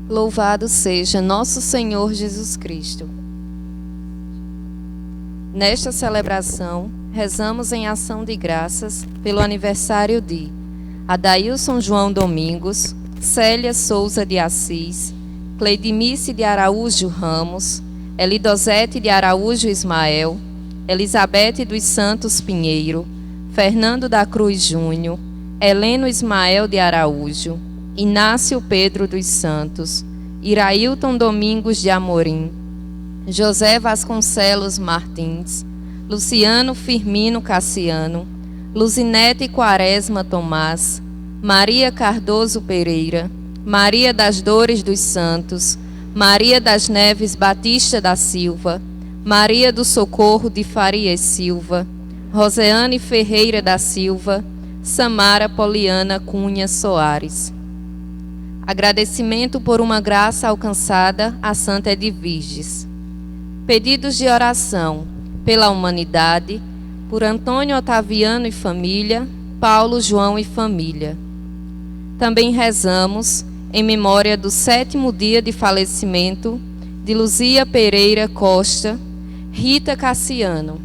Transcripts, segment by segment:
Louvado seja nosso Senhor Jesus Cristo. Nesta celebração, rezamos em ação de graças pelo aniversário de Adailson João Domingos, Célia Souza de Assis, Cleidimice de Araújo Ramos, Elidosete de Araújo Ismael, Elizabeth dos Santos Pinheiro, Fernando da Cruz Júnior, Heleno Ismael de Araújo, Inácio Pedro dos Santos, Irailton Domingos de Amorim, José Vasconcelos Martins, Luciano Firmino Cassiano, Luzinete Quaresma Tomás, Maria Cardoso Pereira, Maria das Dores dos Santos, Maria das Neves Batista da Silva, Maria do Socorro de Farias Silva, Roseane Ferreira da Silva, Samara Poliana Cunha Soares. Agradecimento por uma graça alcançada a Santa Edviges. Pedidos de oração pela humanidade, por Antônio Otaviano e família, Paulo João e família. Também rezamos em memória do 7º dia de falecimento de Luzia Pereira Costa, Rita Cassiano.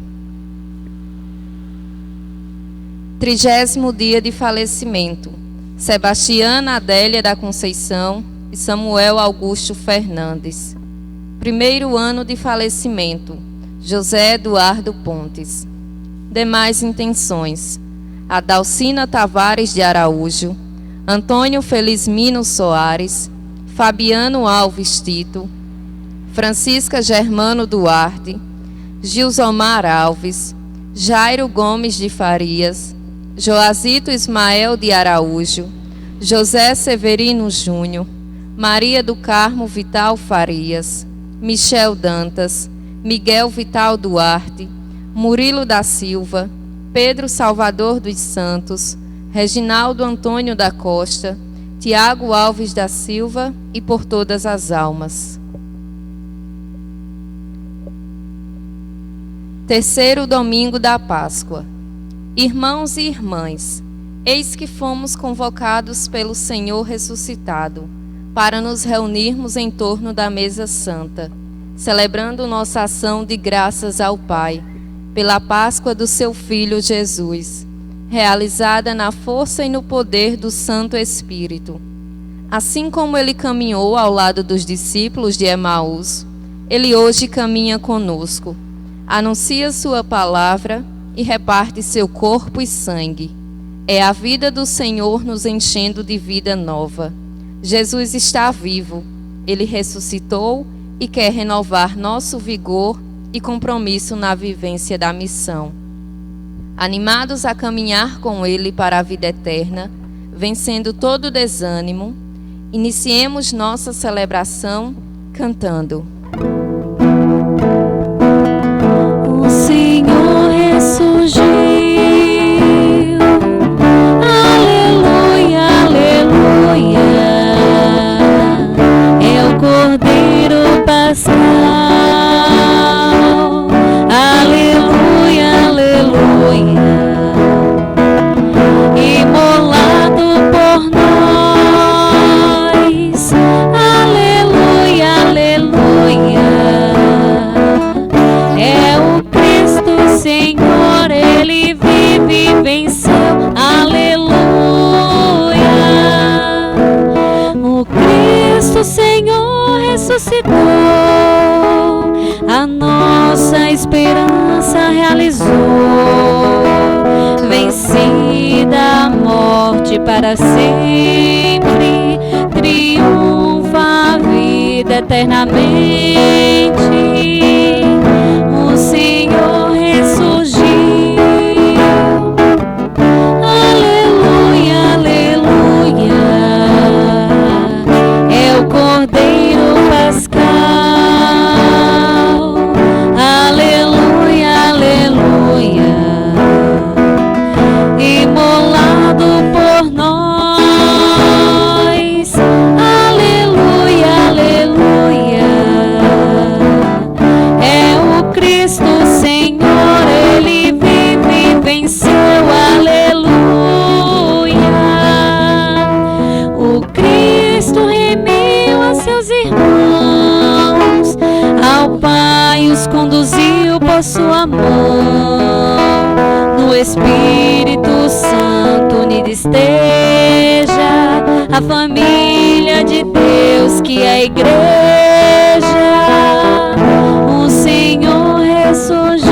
30º dia de falecimento, Sebastiana Adélia da Conceição e Samuel Augusto Fernandes. 1º ano de falecimento, José Eduardo Pontes. Demais intenções, Adalcina Tavares de Araújo, Antônio Felizmino Soares, Fabiano Alves Tito, Francisca Germano Duarte, Gilsomar Alves, Jairo Gomes de Farias, Joazito Ismael de Araújo, José Severino Júnior, Maria do Carmo Vital Farias, Michel Dantas, Miguel Vital Duarte, Murilo da Silva, Pedro Salvador dos Santos, Reginaldo Antônio da Costa, Tiago Alves da Silva e por todas as almas. 3º domingo da Páscoa. Irmãos e irmãs, eis que fomos convocados pelo Senhor ressuscitado para nos reunirmos em torno da mesa santa, celebrando nossa ação de graças ao Pai, pela Páscoa do seu Filho Jesus, realizada na força e no poder do Santo Espírito. Assim como ele caminhou ao lado dos discípulos de Emaús, ele hoje caminha conosco, anuncia sua palavra e reparte seu corpo e sangue. É a vida do Senhor nos enchendo de vida nova. Jesus está vivo, ele ressuscitou e quer renovar nosso vigor e compromisso na vivência da missão. Animados a caminhar com ele para a vida eterna, vencendo todo desânimo, iniciemos nossa celebração cantando. O Senhor ressurgiu, aleluia, aleluia, é o Cordeiro Pascal, aleluia, aleluia, imolado por nós, aleluia, aleluia, é o Cristo Senhor, ele vive e venceu, aleluia. O Cristo Senhor ressuscitou, a nossa esperança realizou, vencida a morte para sempre, triunfa a vida eternamente. O Senhor ressurgiu, aleluia, aleluia, é o Cordeiro Pascal, aleluia, aleluia, imolado por nós, aleluia, aleluia, é o Cristo Senhor, ele vive e venceu, aleluia. O Cristo remiu a seus sua mão, no Espírito Santo unida esteja a família de Deus que é a igreja. O Senhor ressurgiu.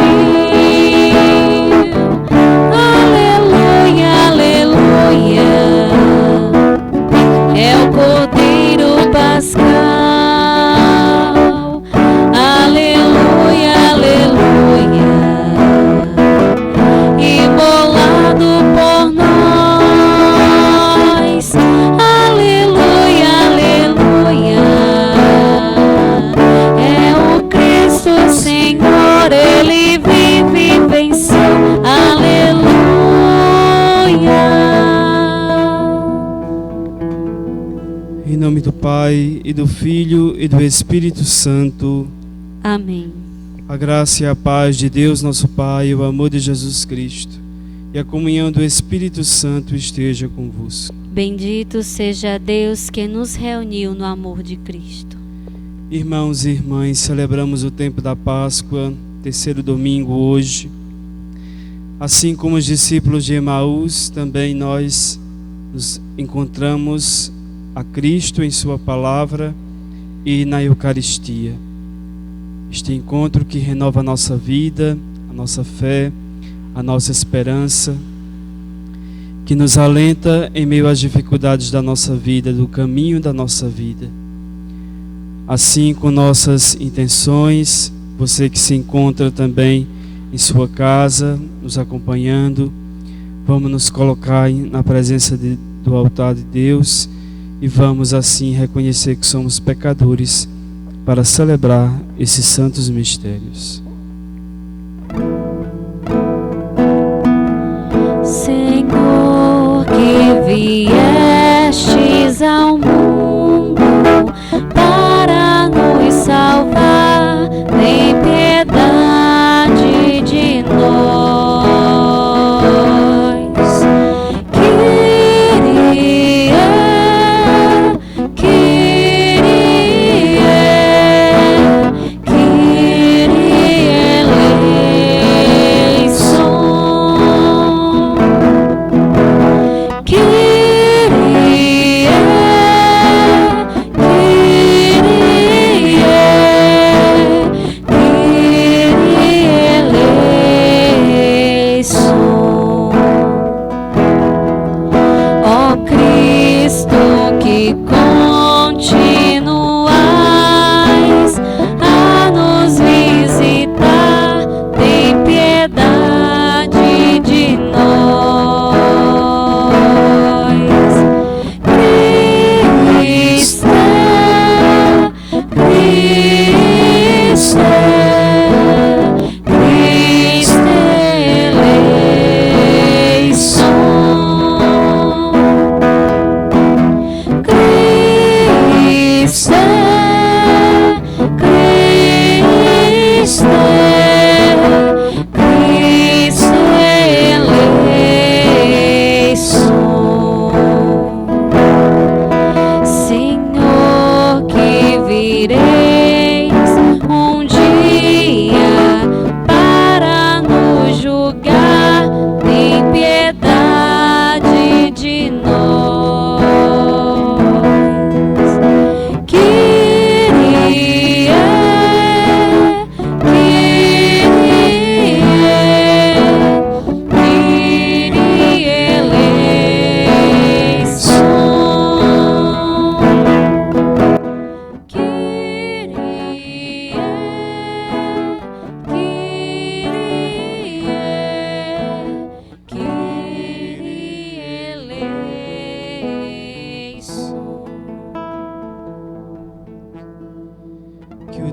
Aleluia, aleluia. É o Cordeiro Pascal. Aleluia, aleluia. Imolado por nós. Aleluia, aleluia. É o Cristo Senhor, Ele vive e venceu. Aleluia. Em nome do Pai, e do Filho, e do Espírito Santo. Amém. A graça e a paz de Deus, nosso Pai, o amor de Jesus Cristo e a comunhão do Espírito Santo esteja convosco. Bendito seja Deus que nos reuniu no amor de Cristo. Irmãos e irmãs, celebramos o tempo da Páscoa, terceiro domingo hoje. Assim como os discípulos de Emaús, também nós nos encontramos a Cristo em sua palavra e na Eucaristia. Este encontro que renova a nossa vida, a nossa fé, a nossa esperança, que nos alenta em meio às dificuldades da nossa vida, do caminho da nossa vida. Assim, com nossas intenções, você que se encontra também em sua casa, nos acompanhando, vamos nos colocar na presença do altar de Deus e vamos assim reconhecer que somos pecadores para celebrar esses santos mistérios. Senhor, que viestes ao mundo para nos salvar, tem piedade de nós.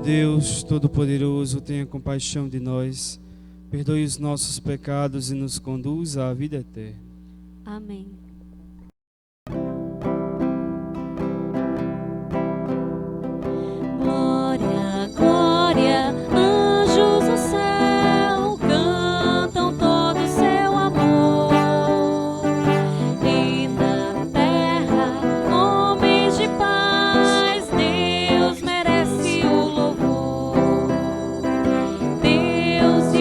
Deus Todo-Poderoso tenha compaixão de nós, perdoe os nossos pecados e nos conduza à vida eterna. Amém. Glória, glória, anjos no céu cantam todo o seu amor, e na terra homens de paz, Deus merece o louvor. Deus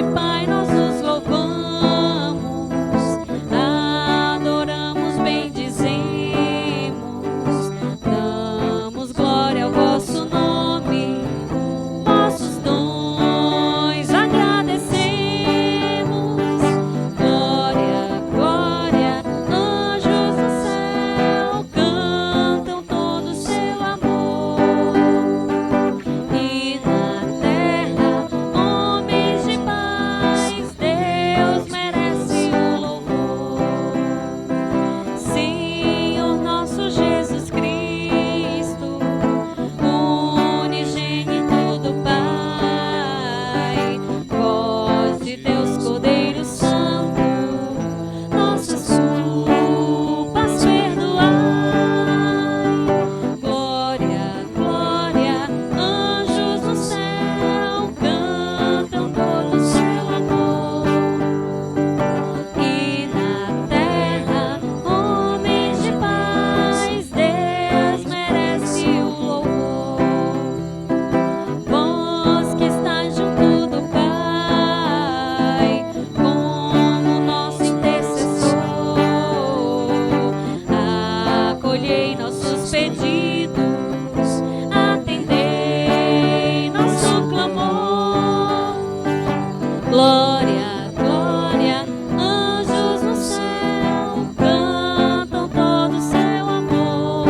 Glória, glória, anjos no céu cantam todo seu amor.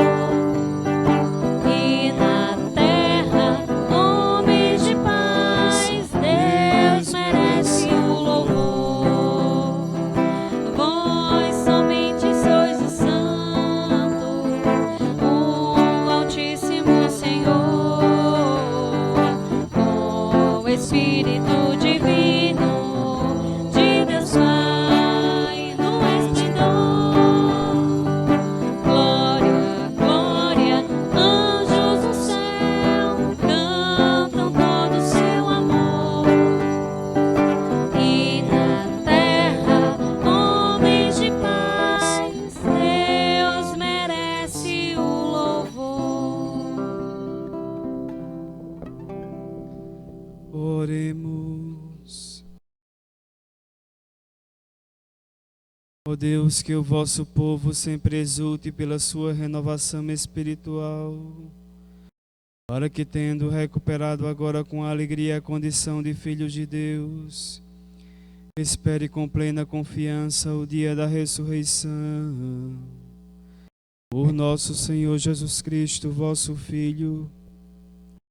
E na terra, homens de paz, Deus merece o louvor. Vós somente sois o Santo, o Altíssimo Senhor, com o Espírito Divino de Deus Pai no esplendor. Glória, glória, anjos no céu cantam todo seu amor. E na terra, homens de paz, Deus merece o louvor. Oremos. Ó Deus, que o vosso povo sempre exulte pela sua renovação espiritual, para que, tendo recuperado agora com alegria a condição de filhos de Deus, espere com plena confiança o dia da ressurreição. Por nosso Senhor Jesus Cristo, vosso Filho,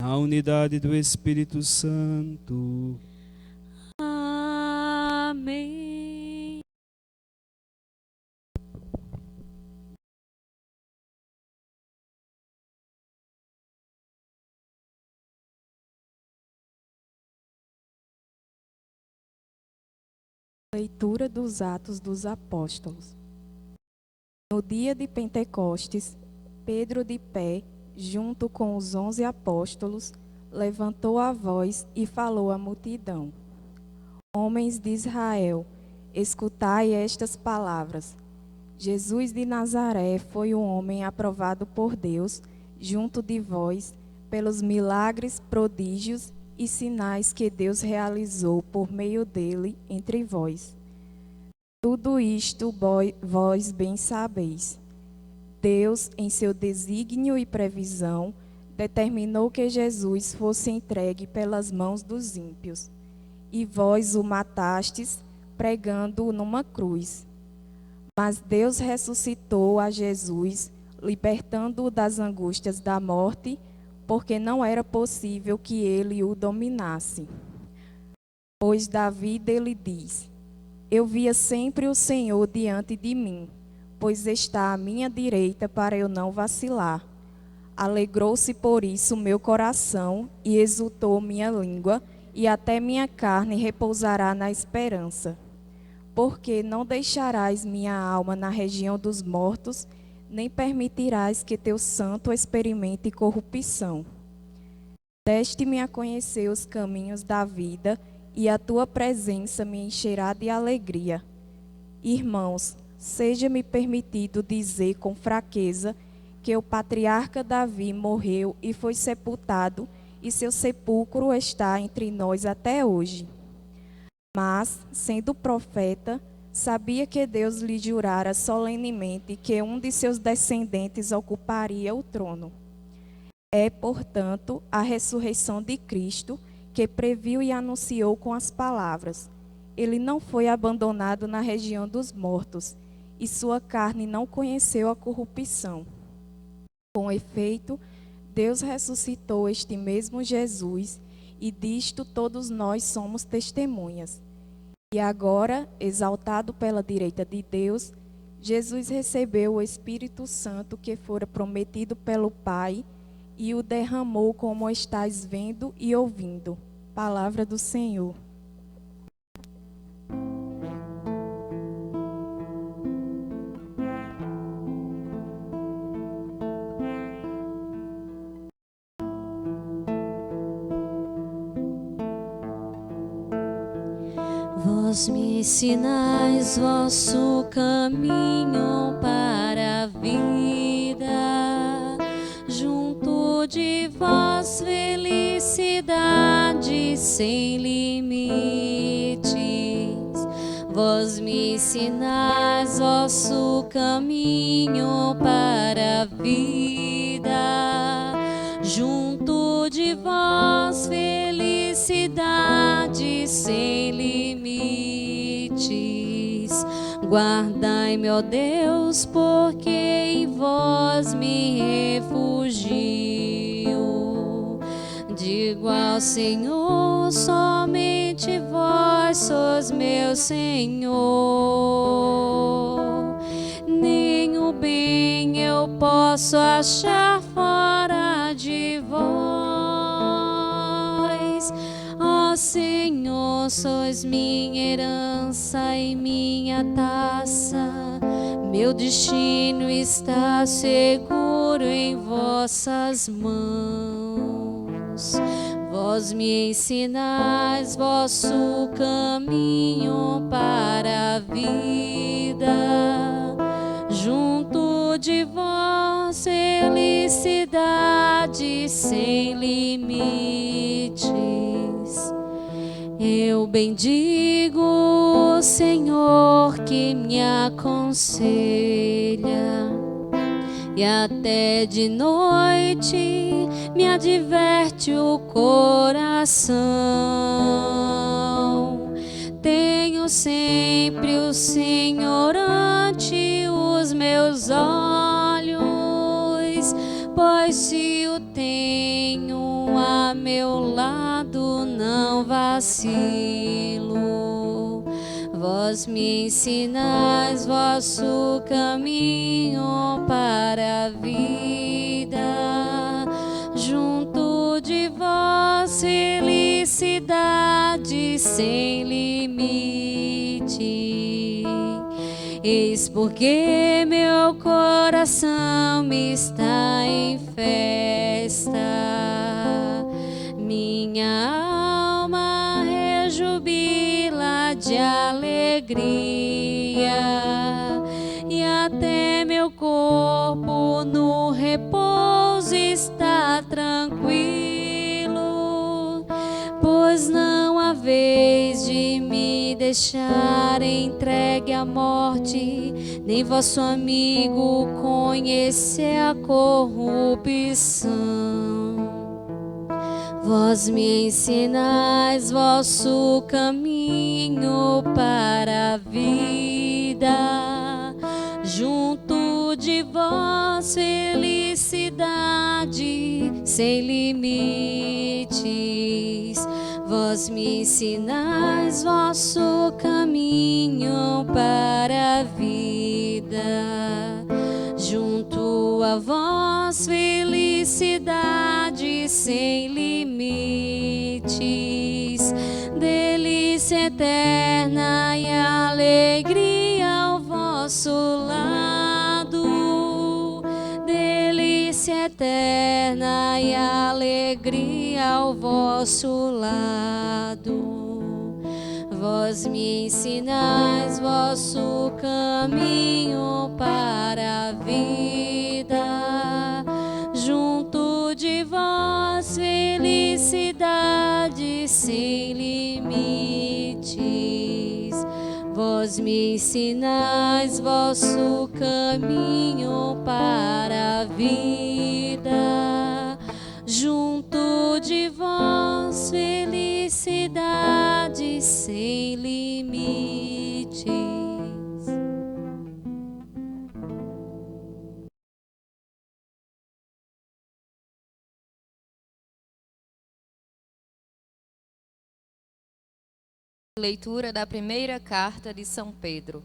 na unidade do Espírito Santo. Amém. Leitura dos Atos dos Apóstolos. No dia de Pentecostes, Pedro, de pé, junto com os 11 apóstolos, levantou a voz e falou à multidão: Homens de Israel, escutai estas palavras. Jesus de Nazaré foi um homem aprovado por Deus junto de vós pelos milagres, prodígios e sinais que Deus realizou por meio dele entre vós. Tudo isto vós bem sabeis. Deus, em seu desígnio e previsão, determinou que Jesus fosse entregue pelas mãos dos ímpios, e vós o matastes, pregando-o numa cruz. Mas Deus ressuscitou a Jesus, libertando-o das angústias da morte, porque não era possível que ele o dominasse. Pois Davi dele diz: Eu via sempre o Senhor diante de mim, pois está à minha direita para eu não vacilar. Alegrou-se por isso meu coração e exultou minha língua, e até minha carne repousará na esperança. Porque não deixarás minha alma na região dos mortos, nem permitirás que teu santo experimente corrupção. Deste-me a conhecer os caminhos da vida, e a tua presença me encherá de alegria. Irmãos, seja-me permitido dizer com fraqueza que o patriarca Davi morreu e foi sepultado, e seu sepulcro está entre nós até hoje. Mas, sendo profeta, sabia que Deus lhe jurara solenemente que um de seus descendentes ocuparia o trono. É, portanto, a ressurreição de Cristo, que previu e anunciou com as palavras: Ele não foi abandonado na região dos mortos, e sua carne não conheceu a corrupção. Com efeito, Deus ressuscitou este mesmo Jesus, e disto todos nós somos testemunhas. E agora, exaltado pela direita de Deus, Jesus recebeu o Espírito Santo que fora prometido pelo Pai e o derramou, como estáis vendo e ouvindo. Palavra do Senhor. Vós me ensinais vosso caminho para a vida, junto de vós felicidade sem limites. Vós me ensinais vosso caminho para a vida, junto de vós felicidade sem limites. Guardai-me, ó Deus, porque em vós me refugio. Digo ao Senhor, somente vós sois meu Senhor. Nenhum bem eu posso achar fora de vós. Ó Senhor, sois minha herança e minha taça. Meu destino está seguro em vossas mãos. Vós me ensinais vosso caminho para a vida. Junto de vós, felicidade sem limites. Eu bendigo o Senhor que me aconselha, e até de noite me adverte o coração. Tenho sempre o Senhor ante os meus olhos, pois se o tenho a meu lado não vacilo. Vós me ensinais vosso caminho para a vida. Junto de vós, felicidade sem limite. Eis porque meu coração me está em festa. Minha alma rejubila de alegria, e até meu corpo no repouso está tranquilo, pois não há vez de me deixar entregue à morte, nem vosso amigo conhecer a corrupção. Vós me ensinais vosso caminho para a vida. Junto de vós, felicidade sem limites. Vós me ensinais vosso caminho para a vida. Junto a vós, felicidade sem limites. Delícia eterna e alegria ao vosso lado. Delícia eterna e alegria ao vosso lado. Vós me ensinais vosso caminho para a vida. Junto de vós, felicidade sem limites. Vós me ensinais vosso caminho para a vida. Junto de vós, felicidade sem limites. Leitura da primeira carta de São Pedro.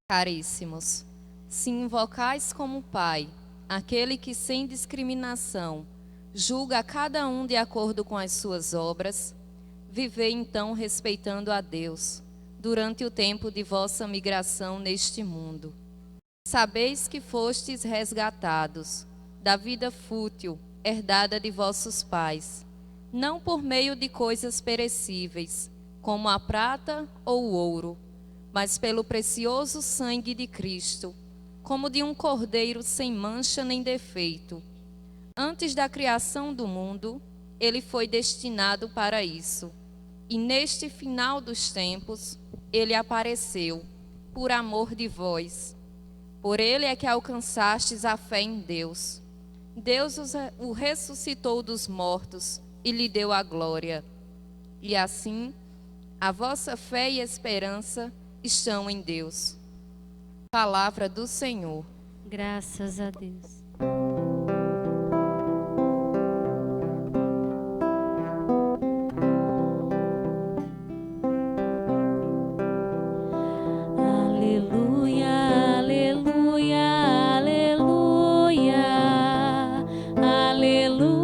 Caríssimos, se invocais como Pai aquele que sem discriminação julga a cada um de acordo com as suas obras, vivei então respeitando a Deus durante o tempo de vossa migração neste mundo. Sabeis que fostes resgatados da vida fútil herdada de vossos pais, não por meio de coisas perecíveis, como a prata ou o ouro, mas pelo precioso sangue de Cristo, como de um cordeiro sem mancha nem defeito. Antes da criação do mundo, ele foi destinado para isso. E neste final dos tempos, ele apareceu, por amor de vós. Por ele é que alcançastes a fé em Deus. Deus o ressuscitou dos mortos e lhe deu a glória. E assim, a vossa fé e esperança estão em Deus. Palavra do Senhor. Graças a Deus. Aleluia, aleluia, aleluia, aleluia,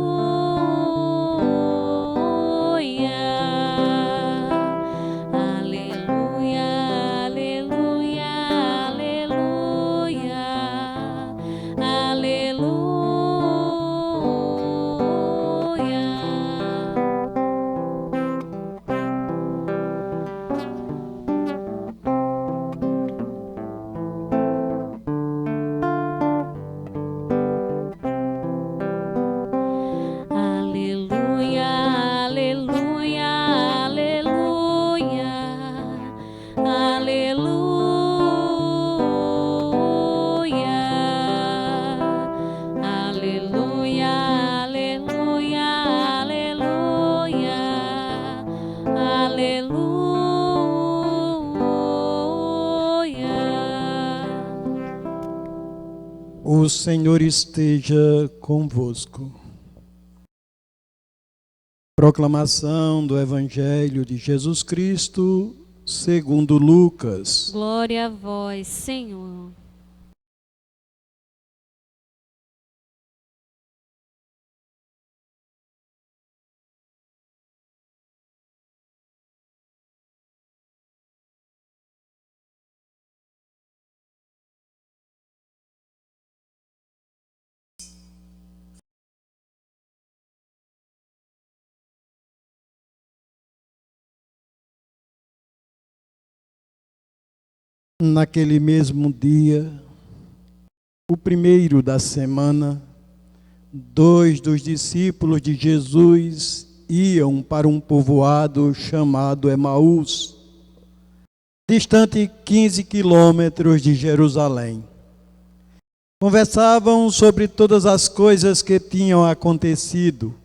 aleluia, aleluia, aleluia, O Senhor esteja convosco. Proclamação do Evangelho de Jesus Cristo, segundo Lucas. Glória a vós, Senhor. Naquele mesmo dia, o primeiro da semana, 2 dos discípulos de Jesus iam para um povoado chamado Emaús, distante 15 quilômetros de Jerusalém. Conversavam sobre todas as coisas que tinham acontecido.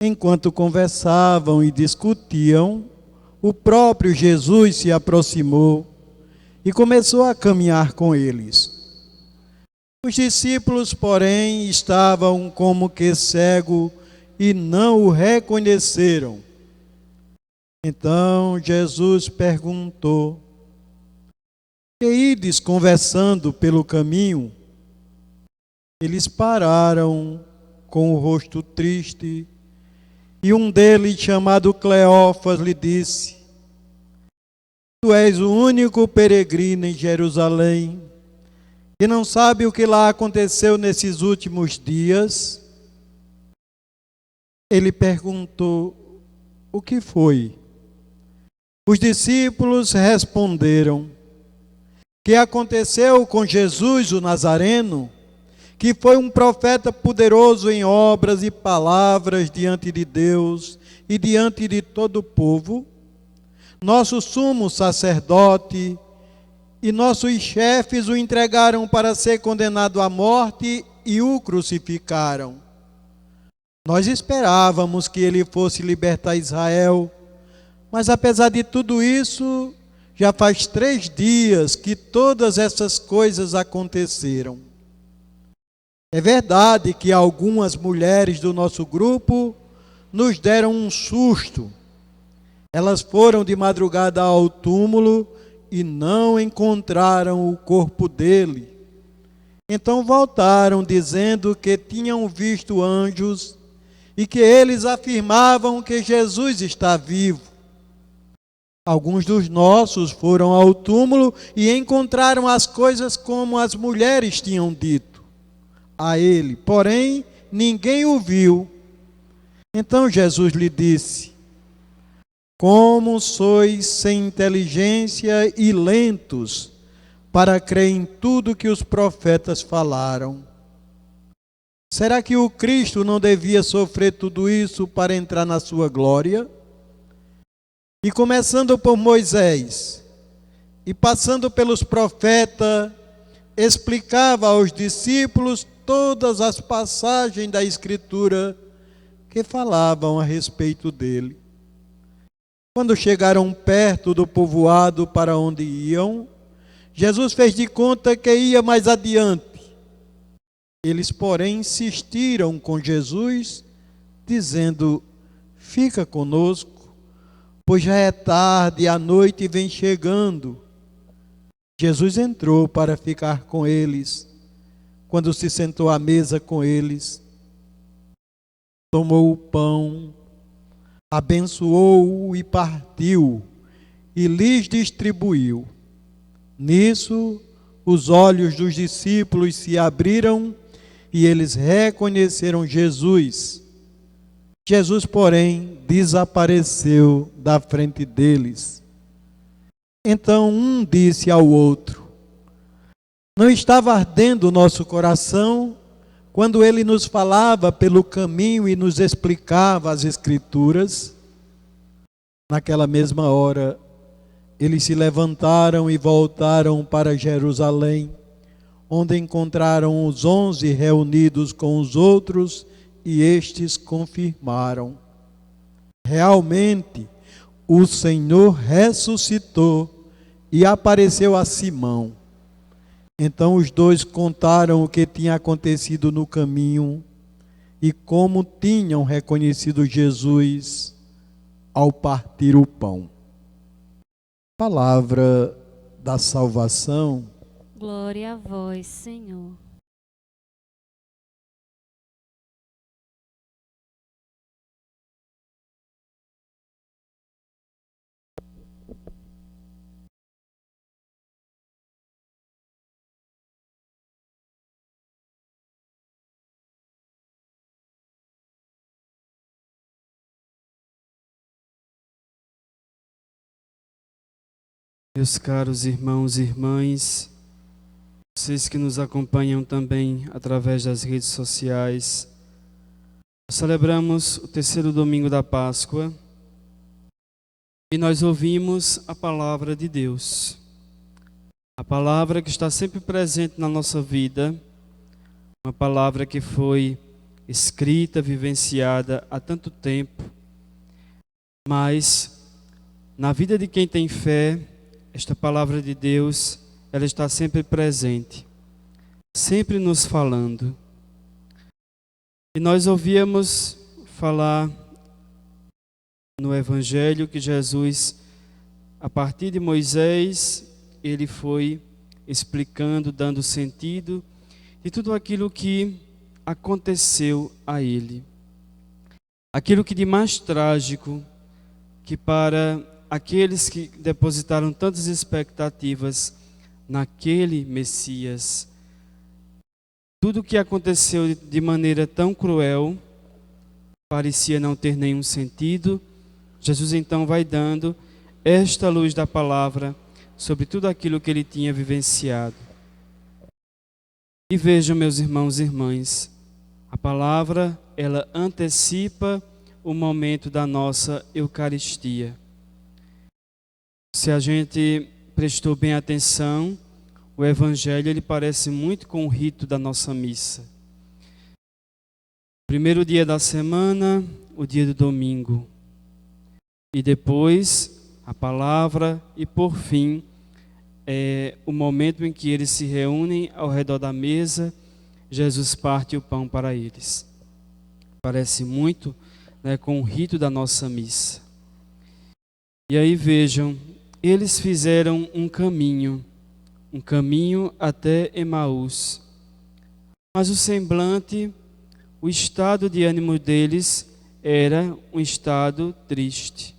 Enquanto conversavam e discutiam, o próprio Jesus se aproximou e começou a caminhar com eles. Os discípulos, porém, estavam como que cegos e não o reconheceram. Então Jesus perguntou: "Que ides conversando pelo caminho?" Eles pararam com o rosto triste, e um deles, chamado Cleófas, lhe disse: "Tu és o único peregrino em Jerusalém que não sabe o que lá aconteceu nesses últimos dias?" Ele perguntou: "O que foi?" Os discípulos responderam: "Que aconteceu com Jesus o Nazareno, que foi um profeta poderoso em obras e palavras diante de Deus e diante de todo o povo. Nosso sumo sacerdote e nossos chefes o entregaram para ser condenado à morte e o crucificaram. Nós esperávamos que ele fosse libertar Israel, mas apesar de tudo isso, já faz 3 dias que todas essas coisas aconteceram. É verdade que algumas mulheres do nosso grupo nos deram um susto. Elas foram de madrugada ao túmulo e não encontraram o corpo dele. Então voltaram dizendo que tinham visto anjos e que eles afirmavam que Jesus está vivo. Alguns dos nossos foram ao túmulo e encontraram as coisas como as mulheres tinham dito a ele, porém ninguém o viu." Então Jesus lhe disse: "Como sois sem inteligência e lentos para crer em tudo que os profetas falaram. Será que o Cristo não devia sofrer tudo isso para entrar na sua glória? E começando por Moisés e passando pelos profetas, explicava aos discípulos todas as passagens da Escritura que falavam a respeito dele. Quando chegaram perto do povoado para onde iam, Jesus fez de conta que ia mais adiante. Eles, porém, insistiram com Jesus, dizendo: fica conosco, pois já é tarde e a noite vem chegando. Jesus entrou para ficar com eles. Quando se sentou à mesa com eles, tomou o pão, abençoou-o e partiu, e lhes distribuiu. Nisso, os olhos dos discípulos se abriram e eles reconheceram Jesus. Jesus, porém, desapareceu da frente deles. Então um disse ao outro: não estava ardendo o nosso coração quando ele nos falava pelo caminho e nos explicava as Escrituras? Naquela mesma hora, eles se levantaram e voltaram para Jerusalém, onde encontraram os 11 reunidos com os outros, e estes confirmaram: realmente, o Senhor ressuscitou e apareceu a Simão. Então os dois contaram o que tinha acontecido no caminho e como tinham reconhecido Jesus ao partir o pão. Palavra da salvação. Glória a vós, Senhor. Meus caros irmãos e irmãs, vocês que nos acompanham também através das redes sociais, celebramos o terceiro domingo da Páscoa e nós ouvimos a palavra de Deus. A palavra que está sempre presente na nossa vida, uma palavra que foi escrita, vivenciada há tanto tempo, mas na vida de quem tem fé, esta palavra de Deus, ela está sempre presente, sempre nos falando. E nós ouvíamos falar no Evangelho que Jesus, a partir de Moisés, ele foi explicando, dando sentido de tudo aquilo que aconteceu a ele. Aquilo que de mais trágico, que para aqueles que depositaram tantas expectativas naquele Messias, tudo o que aconteceu de maneira tão cruel, parecia não ter nenhum sentido. Jesus então vai dando esta luz da palavra sobre tudo aquilo que ele tinha vivenciado. E vejam, meus irmãos e irmãs, a palavra, ela antecipa o momento da nossa Eucaristia. Se a gente prestou bem atenção, o Evangelho ele parece muito com o rito da nossa missa. Primeiro dia da semana, o dia do domingo. E depois, a palavra e por fim, o momento em que eles se reúnem ao redor da mesa, Jesus parte o pão para eles. Parece muito, com o rito da nossa missa. E aí vejam, eles fizeram um caminho até Emaús. Mas o semblante, o estado de ânimo deles era um estado triste,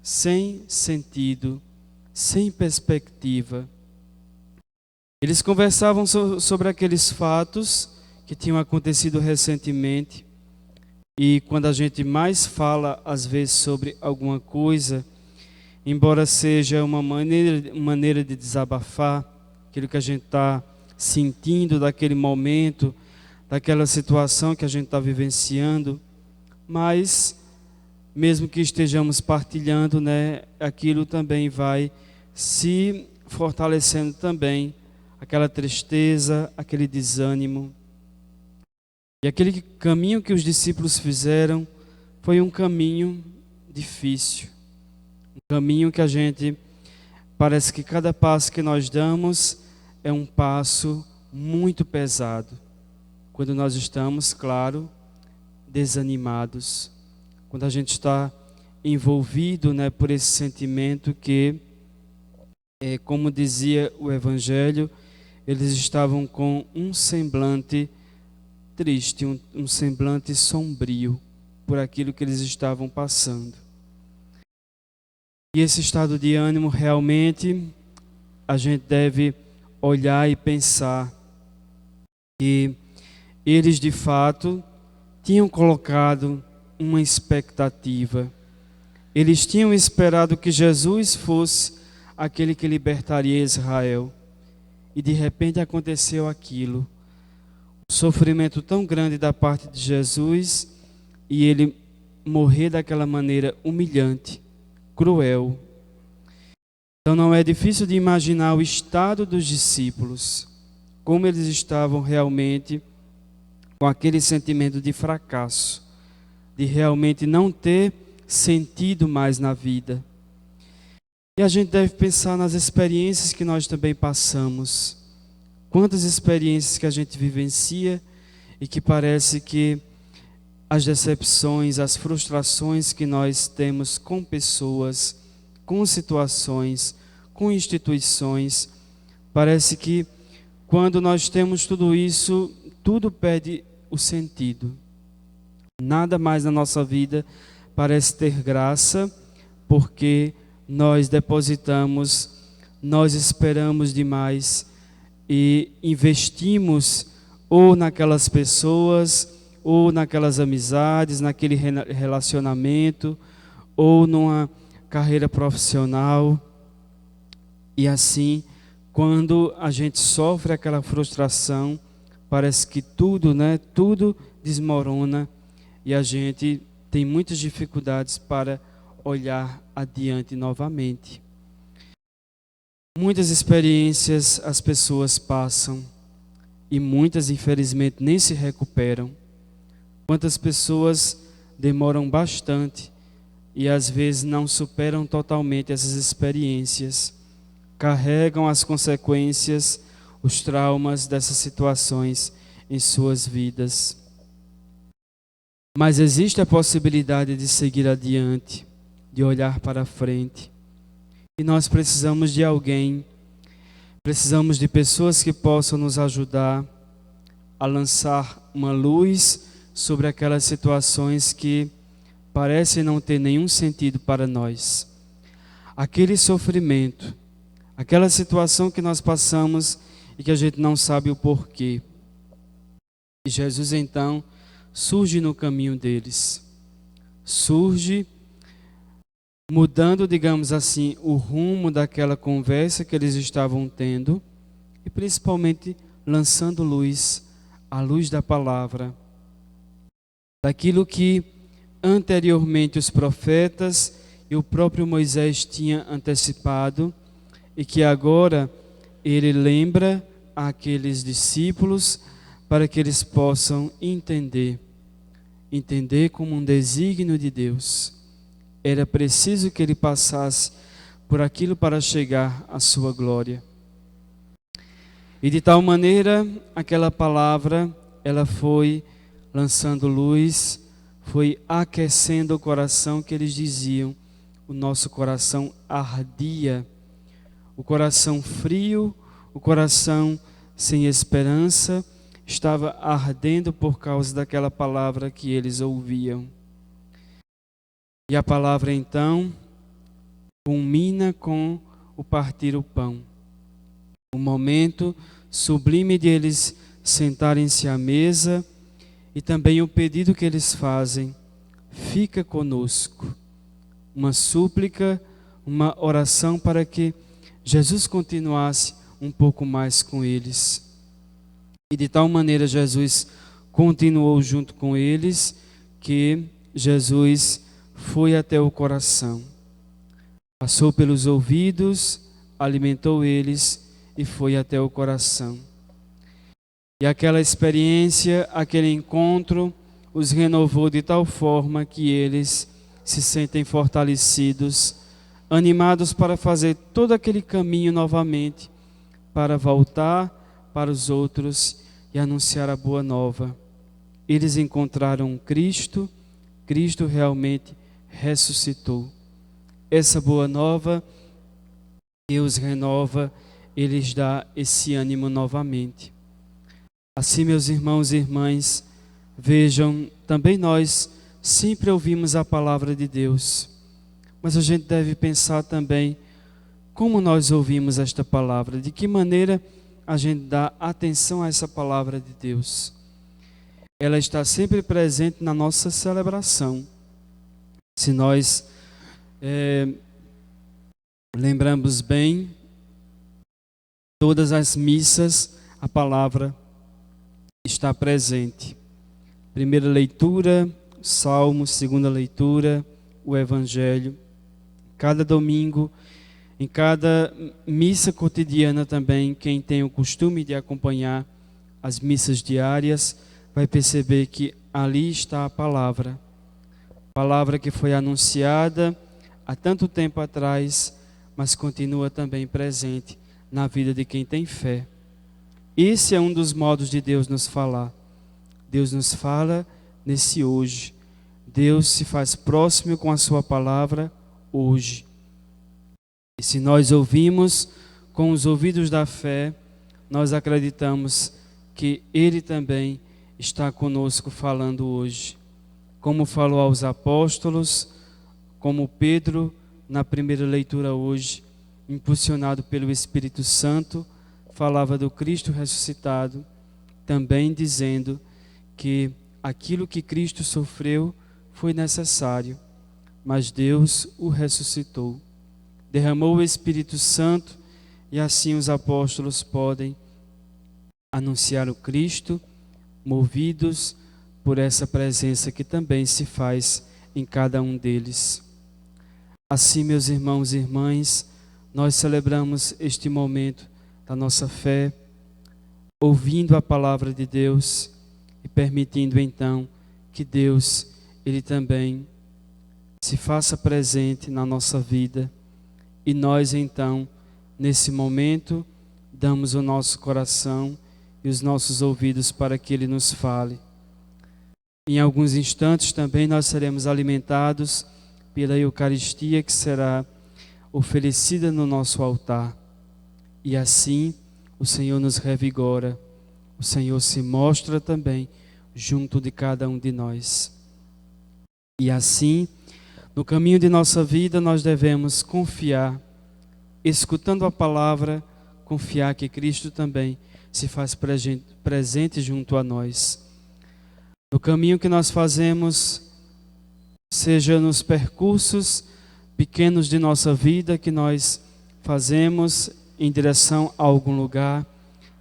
sem sentido, sem perspectiva. Eles conversavam sobre aqueles fatos que tinham acontecido recentemente. E quando a gente mais fala, às vezes, sobre alguma coisa, embora seja uma maneira de desabafar aquilo que a gente está sentindo daquele momento, daquela situação que a gente está vivenciando, mas mesmo que estejamos partilhando, aquilo também vai se fortalecendo também, aquela tristeza, aquele desânimo. E aquele caminho que os discípulos fizeram foi um caminho difícil. Um caminho que a gente parece que cada passo que nós damos é um passo muito pesado. Quando nós estamos, claro, desanimados. Quando a gente está envolvido, né, por esse sentimento que, como dizia o Evangelho, eles estavam com um semblante triste, um semblante sombrio por aquilo que eles estavam passando. E esse estado de ânimo realmente a gente deve olhar e pensar que eles de fato tinham colocado uma expectativa. Eles tinham esperado que Jesus fosse aquele que libertaria Israel. E de repente aconteceu aquilo. Um sofrimento tão grande da parte de Jesus e ele morrer daquela maneira humilhante, cruel. Então não é difícil de imaginar o estado dos discípulos, como eles estavam realmente com aquele sentimento de fracasso, de realmente não ter sentido mais na vida. E a gente deve pensar nas experiências que nós também passamos. Quantas experiências que a gente vivencia e que parece que as decepções, as frustrações que nós temos com pessoas, com situações, com instituições, parece que quando nós temos tudo isso, tudo perde o sentido. Nada mais na nossa vida parece ter graça, porque nós depositamos, nós esperamos demais e investimos ou naquelas pessoas, ou naquelas amizades, naquele relacionamento, ou numa carreira profissional. E assim, quando a gente sofre aquela frustração, parece que tudo, tudo desmorona e a gente tem muitas dificuldades para olhar adiante novamente. Muitas experiências as pessoas passam e muitas, infelizmente, nem se recuperam. Quantas pessoas demoram bastante e às vezes não superam totalmente essas experiências, carregam as consequências, os traumas dessas situações em suas vidas. Mas existe a possibilidade de seguir adiante, de olhar para frente. E nós precisamos de alguém, precisamos de pessoas que possam nos ajudar a lançar uma luz sobre aquelas situações que parecem não ter nenhum sentido para nós. Aquele sofrimento, aquela situação que nós passamos e que a gente não sabe o porquê. E Jesus então surge no caminho deles. Surge mudando, digamos assim, o rumo daquela conversa que eles estavam tendo e principalmente lançando luz, a luz da palavra, daquilo que anteriormente os profetas e o próprio Moisés tinha antecipado e que agora ele lembra àqueles discípulos para que eles possam entender como um desígnio de Deus. Era preciso que ele passasse por aquilo para chegar à sua glória. E de tal maneira, aquela palavra, ela foi lançando luz, foi aquecendo o coração, que eles diziam, o nosso coração ardia, o coração frio, o coração sem esperança, estava ardendo por causa daquela palavra que eles ouviam. E a palavra então culmina com o partir o pão. O momento sublime de eles sentarem-se à mesa e também o pedido que eles fazem: fica conosco. Uma súplica, uma oração para que Jesus continuasse um pouco mais com eles. E de tal maneira Jesus continuou junto com eles que Jesus foi até o coração, passou pelos ouvidos, alimentou eles e foi até o coração. E aquela experiência, aquele encontro, os renovou de tal forma que eles se sentem fortalecidos animados para fazer todo aquele caminho novamente, para voltar para os outros e anunciar a boa nova. Eles encontraram Cristo, Cristo realmente ressuscitou. Essa boa nova, Deus renova, Ele lhes dá esse ânimo novamente. Assim, meus irmãos e irmãs, vejam, também nós sempre ouvimos a palavra de Deus, mas a gente deve pensar também como nós ouvimos esta palavra, de que maneira a gente dá atenção a essa palavra de Deus. Ela está sempre presente na nossa celebração. Se nós lembramos bem, todas as missas, a palavra está presente. Primeira leitura, Salmo, segunda leitura, o Evangelho. Cada domingo, em cada missa cotidiana também, quem tem o costume de acompanhar as missas diárias, vai perceber que ali está a palavra que foi anunciada há tanto tempo atrás, mas continua também presente na vida de quem tem fé. Esse é um dos modos de Deus nos falar. Deus nos fala nesse hoje. Deus se faz próximo com a sua palavra hoje. E se nós ouvimos com os ouvidos da fé, nós acreditamos que Ele também está conosco falando hoje. Como falou aos apóstolos, como Pedro na primeira leitura hoje, impulsionado pelo Espírito Santo, falava do Cristo ressuscitado, também dizendo que aquilo que Cristo sofreu foi necessário, mas Deus o ressuscitou. Derramou o Espírito Santo e assim os apóstolos podem anunciar o Cristo, movidos por essa presença que também se faz em cada um deles. Assim, meus irmãos e irmãs, nós celebramos este momento da nossa fé, ouvindo a palavra de Deus e permitindo então que Deus, Ele também se faça presente na nossa vida. E nós então, nesse momento, damos o nosso coração e os nossos ouvidos para que Ele nos fale. Em alguns instantes também nós seremos alimentados pela Eucaristia que será oferecida no nosso altar. E assim o Senhor nos revigora, o Senhor se mostra também junto de cada um de nós. E assim, no caminho de nossa vida, nós devemos confiar, escutando a palavra, confiar que Cristo também se faz presente junto a nós. No caminho que nós fazemos, seja nos percursos pequenos de nossa vida que nós fazemos em direção a algum lugar,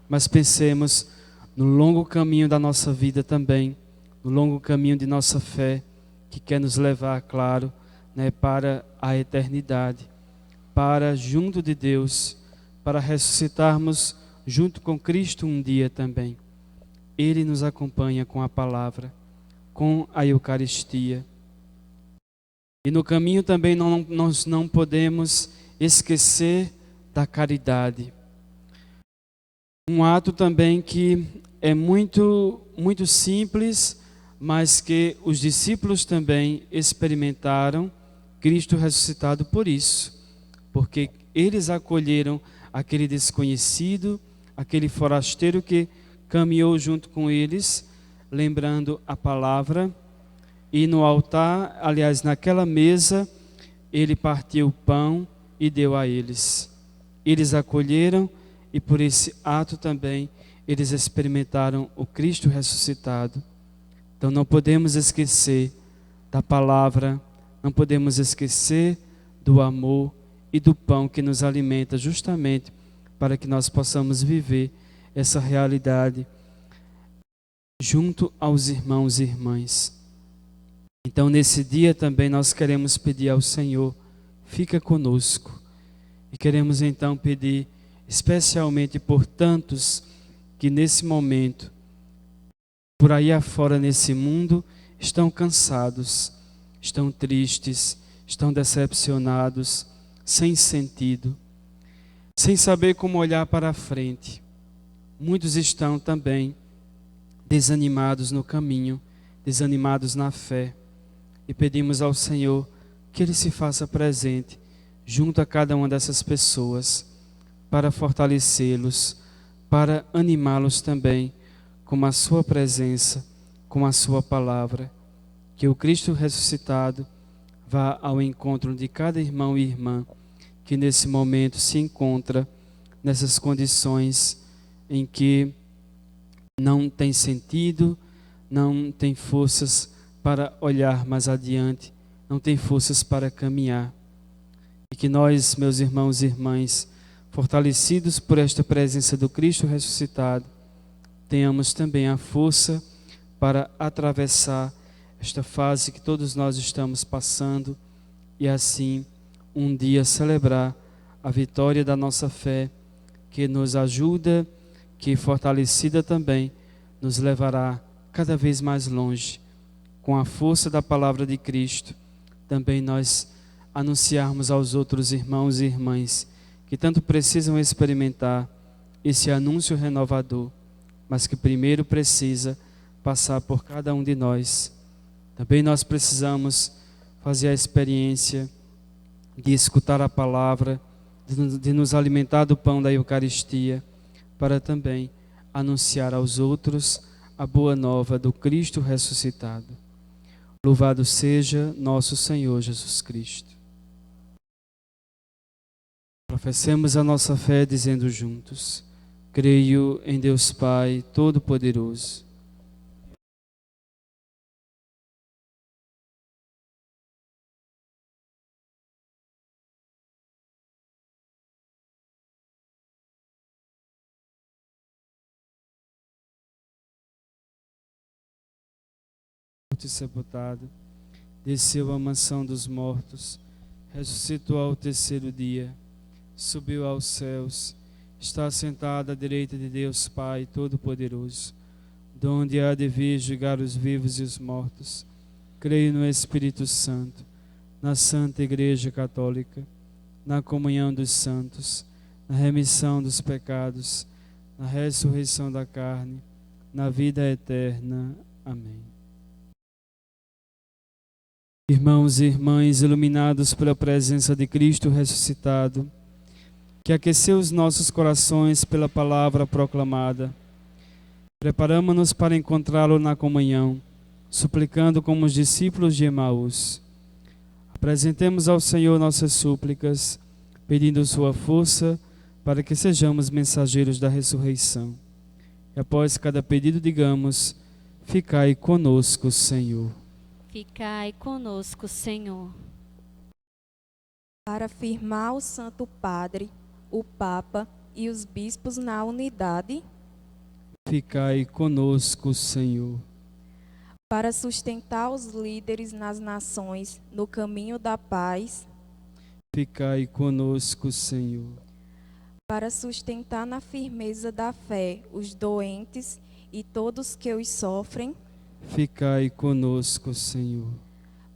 mas pensemos no longo caminho da nossa vida também, no longo caminho de nossa fé, que quer nos levar, claro, para a eternidade, para junto de Deus, para ressuscitarmos junto com Cristo um dia também. Ele nos acompanha com a palavra, com a Eucaristia. E no caminho também nós não podemos esquecer da caridade. Um ato também que é muito simples, mas que os discípulos também experimentaram Cristo ressuscitado por isso, porque eles acolheram aquele desconhecido, aquele forasteiro que caminhou junto com eles, lembrando a palavra, e no altar, aliás, naquela mesa, ele partiu o pão e deu a eles. Eles acolheram e por esse ato também eles experimentaram o Cristo ressuscitado. Então não podemos esquecer da palavra, não podemos esquecer do amor e do pão que nos alimenta justamente para que nós possamos viver essa realidade junto aos irmãos e irmãs. Então nesse dia também nós queremos pedir ao Senhor, fica conosco. E queremos então pedir especialmente por tantos que nesse momento, por aí afora nesse mundo, estão cansados, estão tristes, estão decepcionados, sem sentido, sem saber como olhar para a frente. Muitos estão também desanimados no caminho, desanimados na fé. E pedimos ao Senhor que Ele se faça presente junto a cada uma dessas pessoas, para fortalecê-los, para animá-los também com a sua presença, com a sua palavra. Que o Cristo ressuscitado vá ao encontro de cada irmão e irmã que nesse momento se encontra nessas condições em que não tem sentido, não tem forças para olhar mais adiante, não tem forças para caminhar. E que nós, meus irmãos e irmãs, fortalecidos por esta presença do Cristo ressuscitado, tenhamos também a força para atravessar esta fase que todos nós estamos passando e assim um dia celebrar a vitória da nossa fé, que nos ajuda, que fortalecida também nos levará cada vez mais longe. Com a força da palavra de Cristo, também nós anunciarmos aos outros irmãos e irmãs que tanto precisam experimentar esse anúncio renovador, mas que primeiro precisa passar por cada um de nós. Também nós precisamos fazer a experiência de escutar a palavra, de nos alimentar do pão da Eucaristia, para também anunciar aos outros a boa nova do Cristo ressuscitado. Louvado seja nosso Senhor Jesus Cristo. Professemos a nossa fé dizendo juntos: creio em Deus Pai Todo-Poderoso, e sepultado, desceu à mansão dos mortos, ressuscitou ao terceiro dia, subiu aos céus, está sentado à direita de Deus Pai Todo-Poderoso, donde há de vir julgar os vivos e os mortos. Creio no Espírito Santo, na Santa Igreja Católica, na comunhão dos santos, na remissão dos pecados, na ressurreição da carne, na vida eterna. Amém. Irmãos e irmãs, iluminados pela presença de Cristo ressuscitado, que aqueceu os nossos corações pela palavra proclamada, preparamo-nos para encontrá-lo na comunhão, suplicando como os discípulos de Emaús. Apresentemos ao Senhor nossas súplicas, pedindo sua força para que sejamos mensageiros da ressurreição. E após cada pedido digamos: ficai conosco, Senhor. Ficai conosco, Senhor. Para firmar o Santo Padre, o Papa e os bispos na unidade. Ficai conosco, Senhor. Para sustentar os líderes nas nações no caminho da paz. Ficai conosco, Senhor. Para sustentar na firmeza da fé os doentes e todos que os sofrem. Ficai conosco, Senhor.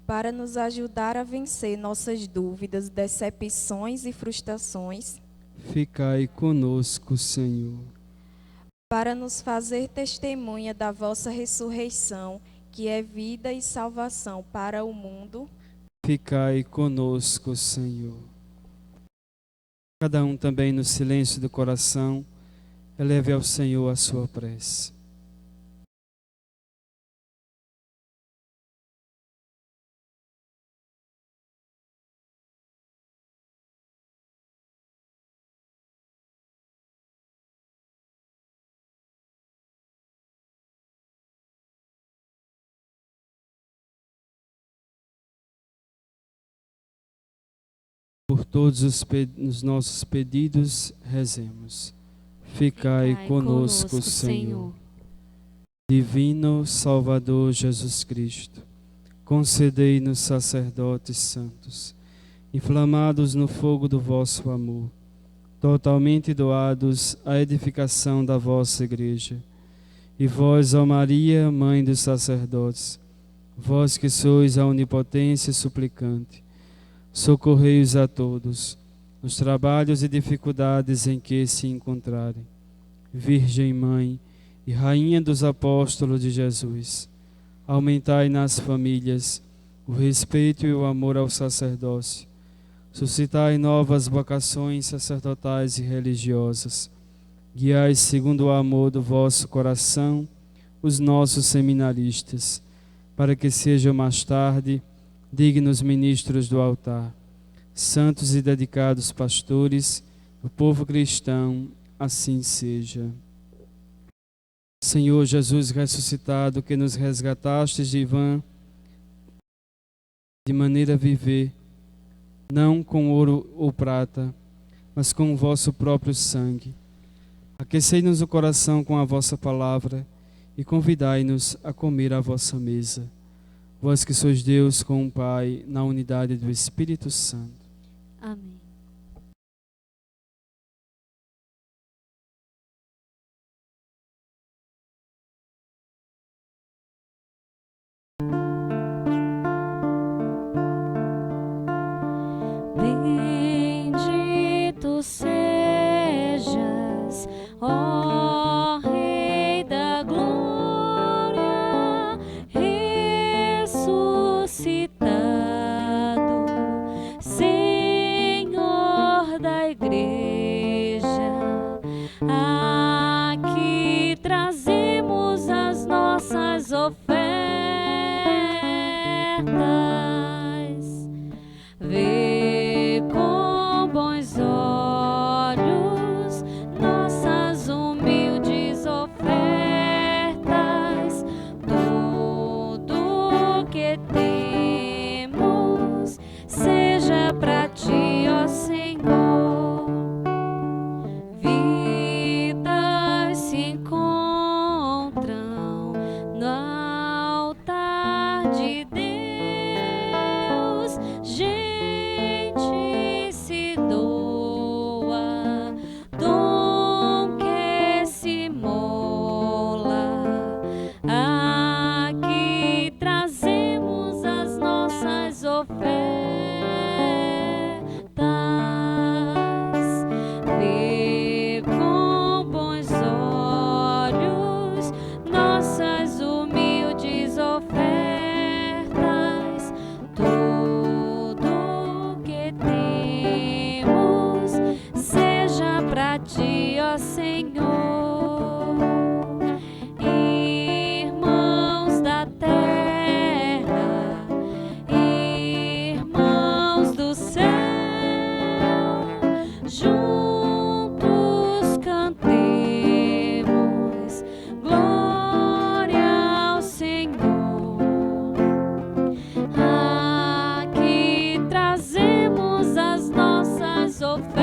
Para nos ajudar a vencer nossas dúvidas, decepções e frustrações. Ficai conosco, Senhor. Para nos fazer testemunha da vossa ressurreição, que é vida e salvação para o mundo. Ficai conosco, Senhor. Cada um também no silêncio do coração, eleve ao Senhor a sua prece. Por todos os nossos pedidos, rezemos. Ficai conosco, Senhor. Divino Salvador Jesus Cristo, concedei-nos sacerdotes santos, inflamados no fogo do vosso amor, totalmente doados à edificação da vossa Igreja. E vós, ó Maria, Mãe dos sacerdotes, vós que sois a onipotência suplicante, socorrei-os a todos, nos trabalhos e dificuldades em que se encontrarem. Virgem Mãe e Rainha dos Apóstolos de Jesus, aumentai nas famílias o respeito e o amor ao sacerdócio. Suscitai novas vocações sacerdotais e religiosas. Guiai segundo o amor do vosso coração os nossos seminaristas, para que sejam mais tarde dignos ministros do altar, santos e dedicados pastores do povo cristão, assim seja. Senhor Jesus ressuscitado, que nos resgatastes de vã de maneira a viver, não com ouro ou prata, mas com o vosso próprio sangue. Aquecei-nos o coração com a vossa palavra e convidai-nos a comer à vossa mesa. Vós que sois Deus com o Pai, na unidade do Espírito Santo. Amém. Bendito sejas, ó Rei da Glória, ressuscitado, Senhor da Igreja. Aqui trazemos as nossas ofertas. Vê com bons olhos nossas humildes ofertas. Tudo que temos seja para ti, ó Senhor. Vidas se encontram no altar de Deus. Gente se doa, dom que se mola. Aqui trazemos as nossas ofertas. Vê com bons olhos nossas humildes ofertas. Tudo que temos seja para ti, ó Senhor. Irmãos da terra, irmãos do céu, juntos cantemos glória ao Senhor. Aqui trazemos as nossas ofertas.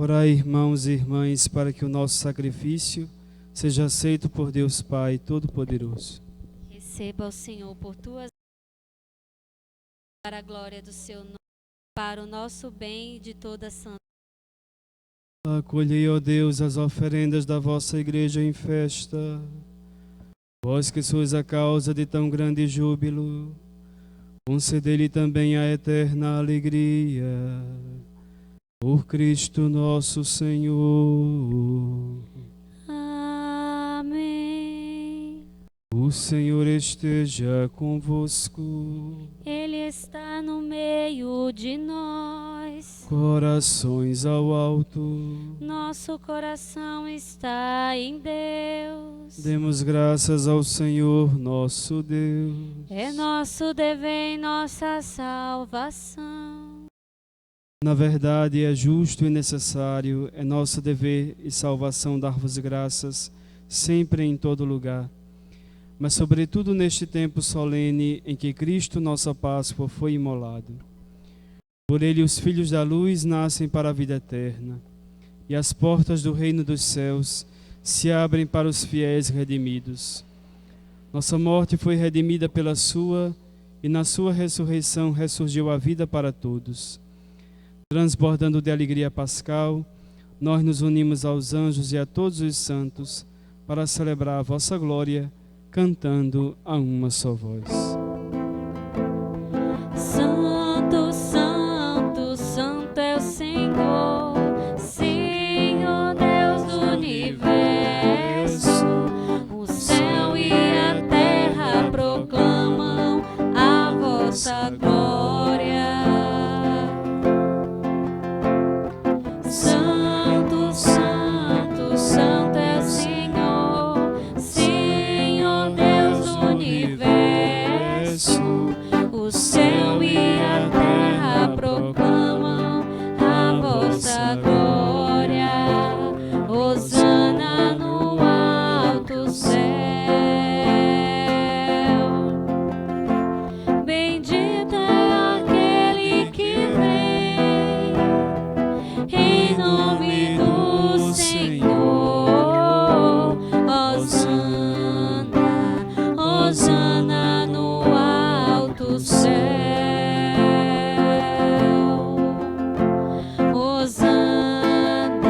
Orai, irmãos e irmãs, para que o nosso sacrifício seja aceito por Deus Pai Todo-Poderoso. Receba o Senhor por tuas para a glória do seu nome, para o nosso bem e de toda a santa. Acolhei, ó Deus, as oferendas da vossa igreja em festa. Vós que sois a causa de tão grande júbilo, concedei-lhe também a eterna alegria. Por Cristo nosso Senhor. Amém. O Senhor esteja convosco. Ele está no meio de nós. Corações ao alto. Nosso coração está em Deus. Demos graças ao Senhor nosso Deus. É nosso dever e nossa salvação. Na verdade, é justo e necessário, é nosso dever e salvação dar-vos graças, sempre e em todo lugar. Mas sobretudo neste tempo solene em que Cristo, nossa Páscoa, foi imolado. Por ele os filhos da luz nascem para a vida eterna, e as portas do reino dos céus se abrem para os fiéis redimidos. Nossa morte foi redimida pela sua, e na sua ressurreição ressurgiu a vida para todos. Transbordando de alegria pascal, nós nos unimos aos anjos e a todos os santos para celebrar a vossa glória, cantando a uma só voz. Santo, santo, santo é o Senhor, Senhor Deus do universo. O céu e a terra proclamam a vossa glória. Santo, santo, santo é o Senhor, Senhor Deus do universo. O céu e a terra proclamam a vossa glória. Hosana no alto céu. Bendito é aquele que vem em nome do Senhor. Hosana, Hosana no alto céu. Hosana,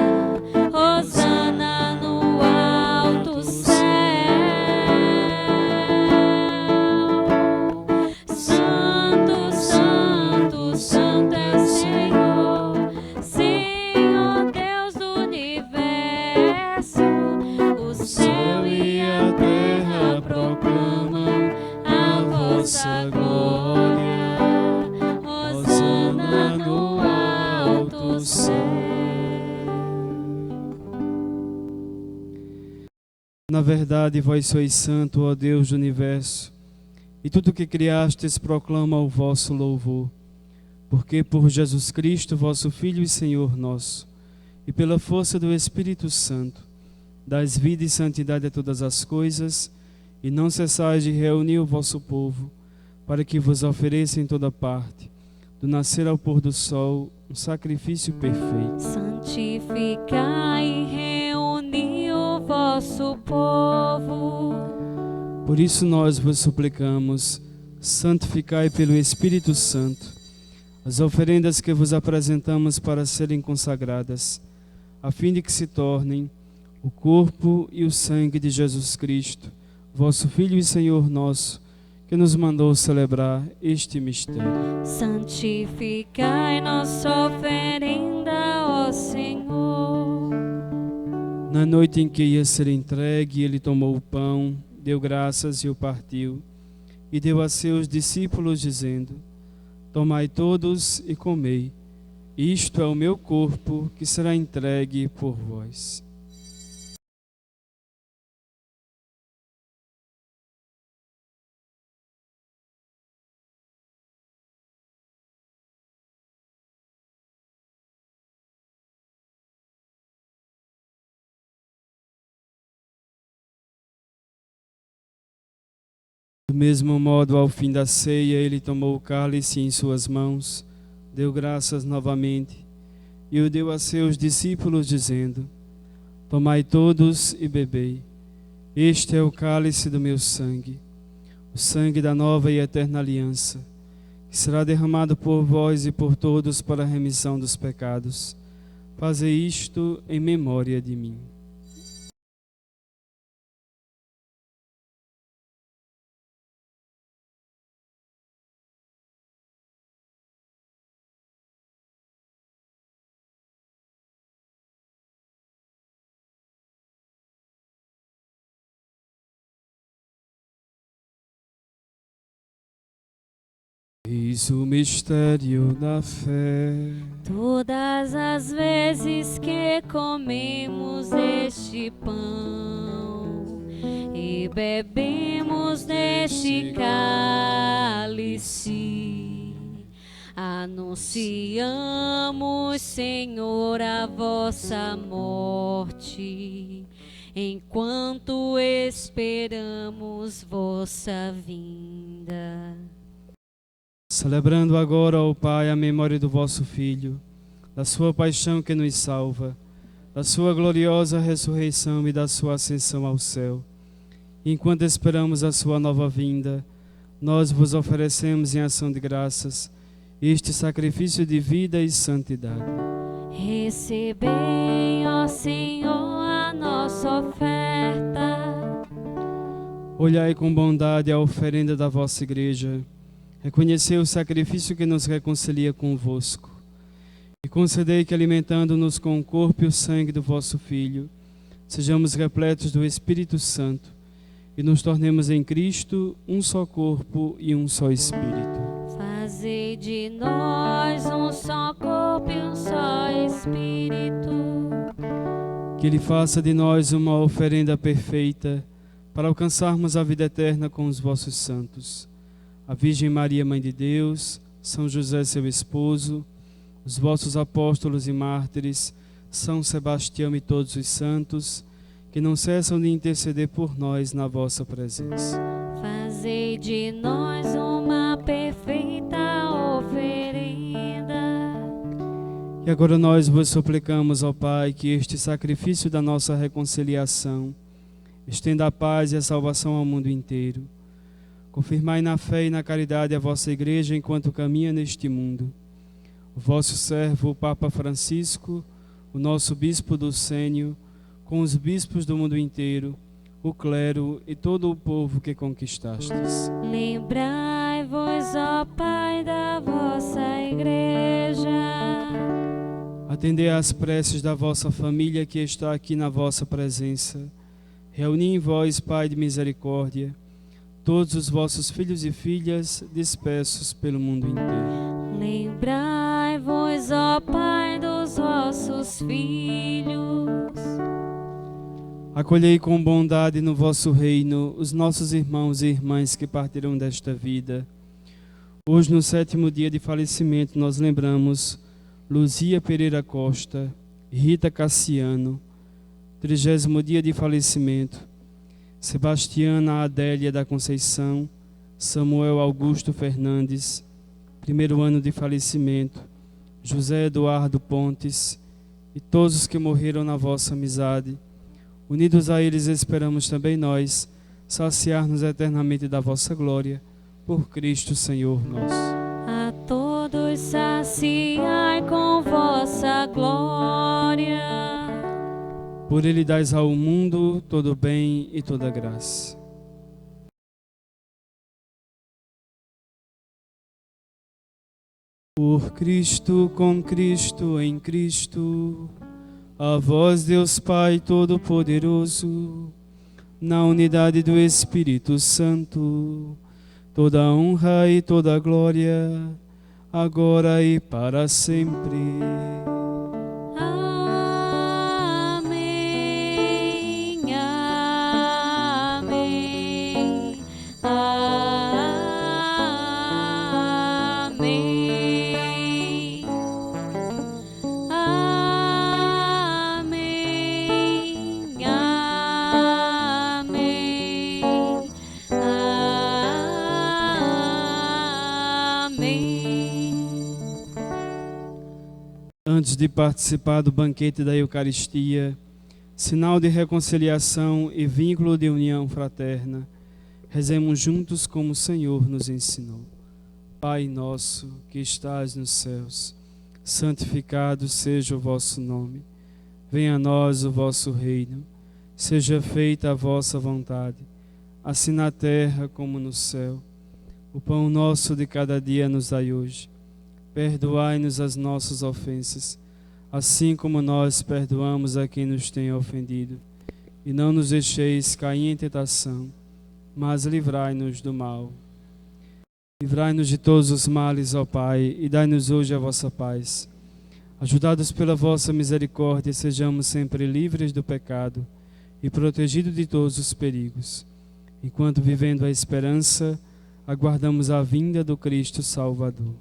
Hosana no alto céu. Santo, santo, santo é o Senhor, Senhor Deus do universo. O céu e a terra proclamam a vossa glória. Hosana no alto céu. Na verdade, vós sois santo, ó Deus do universo, e tudo que criastes proclama o vosso louvor. Porque por Jesus Cristo, vosso Filho e Senhor nosso, e pela força do Espírito Santo, dais vida e santidade a todas as coisas, e não cessais de reunir o vosso povo, para que vos ofereça em toda parte, do nascer ao pôr do sol, um sacrifício perfeito. Santificai e reuni o vosso povo. Por isso nós vos suplicamos, santificai pelo Espírito Santo as oferendas que vos apresentamos para serem consagradas, a fim de que se tornem o corpo e o sangue de Jesus Cristo, vosso Filho e Senhor nosso, que nos mandou celebrar este mistério. Santificai nossa oferenda, ó Senhor. Na noite em que ia ser entregue, ele tomou o pão, deu graças e o partiu, e deu a seus discípulos, dizendo: Tomai todos e comei, isto é o meu corpo que será entregue por vós. Do mesmo modo, ao fim da ceia, ele tomou o cálice em suas mãos, deu graças novamente e o deu a seus discípulos, dizendo: Tomai todos e bebei. Este é o cálice do meu sangue, o sangue da nova e eterna aliança, que será derramado por vós e por todos para a remissão dos pecados. Fazei isto em memória de mim. Eis o mistério da fé. Todas as vezes que comemos este pão e bebemos deste cálice, anunciamos, Senhor, a vossa morte, enquanto esperamos vossa vinda. Celebrando agora, ó Pai, a memória do vosso Filho, da sua paixão que nos salva, da sua gloriosa ressurreição e da sua ascensão ao céu. Enquanto esperamos a sua nova vinda, nós vos oferecemos em ação de graças este sacrifício de vida e santidade. Recebei, ó Senhor, a nossa oferta. Olhai com bondade a oferenda da vossa igreja, reconhecei o sacrifício que nos reconcilia convosco, e concedei que, alimentando-nos com o corpo e o sangue do vosso Filho, sejamos repletos do Espírito Santo e nos tornemos em Cristo um só corpo e um só Espírito. Fazei de nós um só corpo e um só Espírito. Que Ele faça de nós uma oferenda perfeita para alcançarmos a vida eterna com os vossos santos. A Virgem Maria, Mãe de Deus, São José, seu esposo, os vossos apóstolos e mártires, São Sebastião e todos os santos, que não cessam de interceder por nós na vossa presença. Fazei de nós uma perfeita oferenda. E agora nós vos suplicamos, ó Pai, que este sacrifício da nossa reconciliação estenda a paz e a salvação ao mundo inteiro. Confirmai na fé e na caridade a vossa Igreja enquanto caminha neste mundo. O vosso servo, o Papa Francisco, o nosso Bispo Dulcênio, com os bispos do mundo inteiro, o clero e todo o povo que conquistastes. Lembrai-vos, ó Pai, da vossa Igreja. Atendei às preces da vossa família que está aqui na vossa presença. Reuni em vós, Pai de misericórdia, todos os vossos filhos e filhas dispersos pelo mundo inteiro. Lembrai-vos, ó Pai, dos vossos filhos. Acolhei com bondade no vosso reino os nossos irmãos e irmãs que partiram desta vida. Hoje, no 7º dia de falecimento, nós lembramos Luzia Pereira Costa, Rita Cassiano. 30º dia de falecimento, Sebastiana Adélia da Conceição, Samuel Augusto Fernandes. 1º ano de falecimento, José Eduardo Pontes e todos os que morreram na vossa amizade. Unidos a eles esperamos também nós saciar-nos eternamente da vossa glória, por Cristo Senhor nosso. A todos saciai com vossa glória. Por Ele dais ao mundo todo bem e toda graça. Por Cristo, com Cristo, em Cristo, a vós, Deus Pai Todo-Poderoso, na unidade do Espírito Santo, toda honra e toda glória, agora e para sempre. Amém, amém, amém, amém, amém, amém. antes de participar do banquete da Eucaristia, sinal de reconciliação e vínculo de união fraterna, rezemos juntos como o Senhor nos ensinou. Pai nosso que estás nos céus, santificado seja o vosso nome. Venha a nós o vosso reino. Seja feita a vossa vontade, assim na terra como no céu. O pão nosso de cada dia nos dai hoje. Perdoai-nos as nossas ofensas, assim como nós perdoamos a quem nos tem ofendido. E não nos deixeis cair em tentação, mas livrai-nos do mal. Livrai-nos de todos os males, ó Pai, e dai-nos hoje a vossa paz. Ajudados pela vossa misericórdia, sejamos sempre livres do pecado e protegidos de todos os perigos, enquanto, vivendo a esperança, aguardamos a vinda do Cristo Salvador.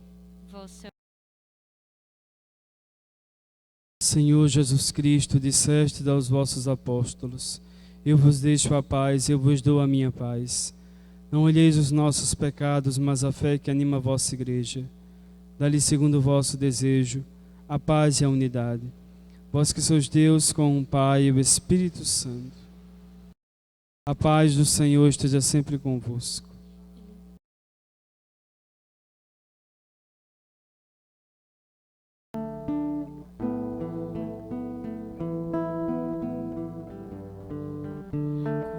Senhor Jesus Cristo, disseste aos vossos apóstolos: eu vos deixo a paz, eu vos dou a minha paz. Não olheis os nossos pecados, mas a fé que anima a vossa igreja. Dá-lhe, segundo o vosso desejo, a paz e a unidade. Vós que sois Deus com o Pai e o Espírito Santo. A paz do Senhor esteja sempre convosco.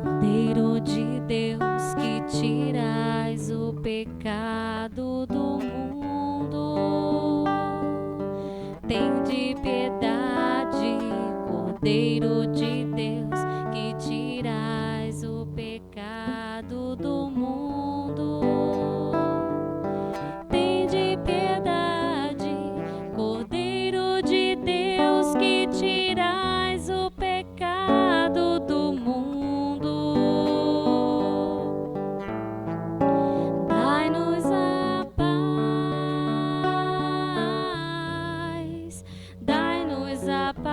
Cordeiro de Deus, que tirais o pecado do mundo, tende piedade. Cordeiro de Deus, que tirais o pecado do mundo, tende piedade. Cordeiro de Deus, que tirais o pecado do mundo, dai-nos a paz, dai-nos a paz,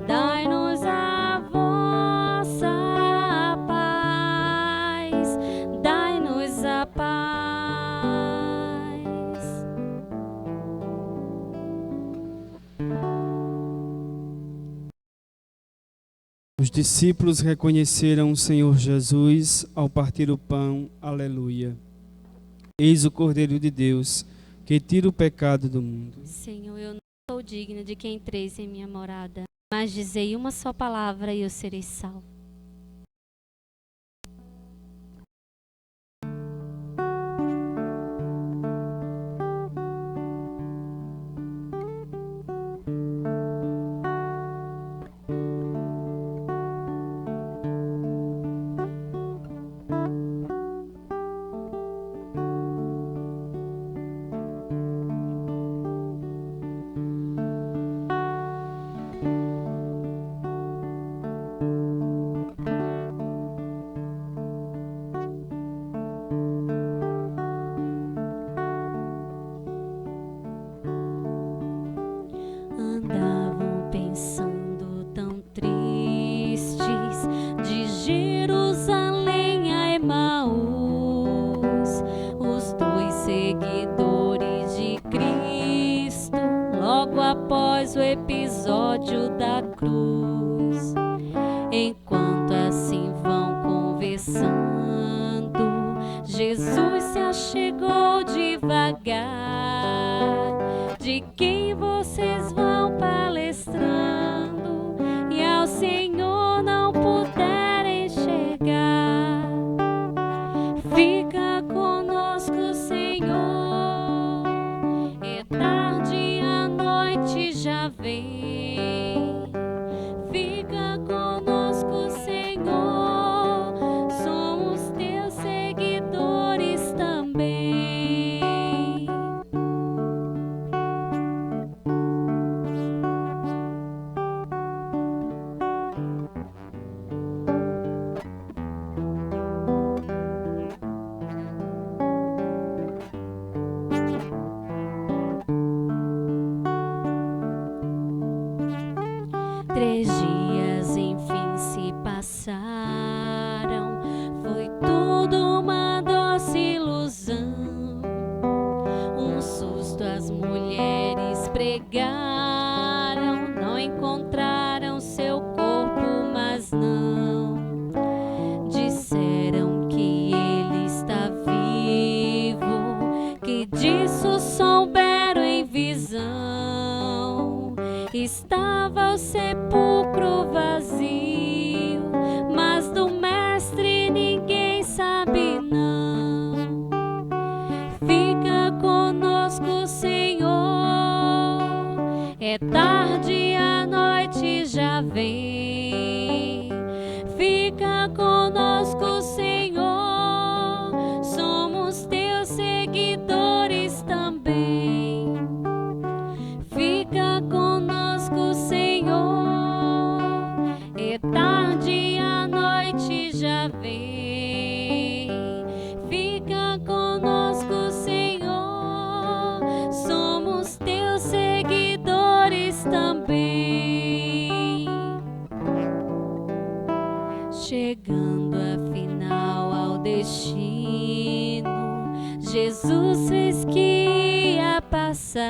dai-nos a vossa paz, dai-nos a paz. Os discípulos reconheceram o Senhor Jesus ao partir o pão. Aleluia. Eis o Cordeiro de Deus, que tira o pecado do mundo. Senhor, eu não sou digna de que entreis em minha morada, mas dizei uma só palavra e eu serei salvo. Andavam pensando tão tristes, de Jerusalém a Emaús, os dois seguidores de Cristo, logo após o episódio da cruz. Enquanto assim vão conversando, Jesus se achegou devagar. De quem vocês vão palestrando e ao Senhor não puderem enxergar? Fica conosco, Senhor, é tarde, a noite já vem. Fica conosco, Senhor, somos teus seguidores também. Três dias enfim se passaram, foi tudo uma doce ilusão. chegaram, não encontraram seu corpo, mas não disseram que ele está vivo, que disso souberam em visão. Estava o sepulcro vazio, mas do mestre ninguém sabe não. Fica conosco, Senhor, é tarde, a noite já vem. Fica conosco, Senhor, somos teus seguidores também. Fica conosco, Senhor, é tarde, a noite já vem. Fica conosco, Senhor, somos teus seguidores também. Chegando afinal ao destino, Jesus fez que ia passar,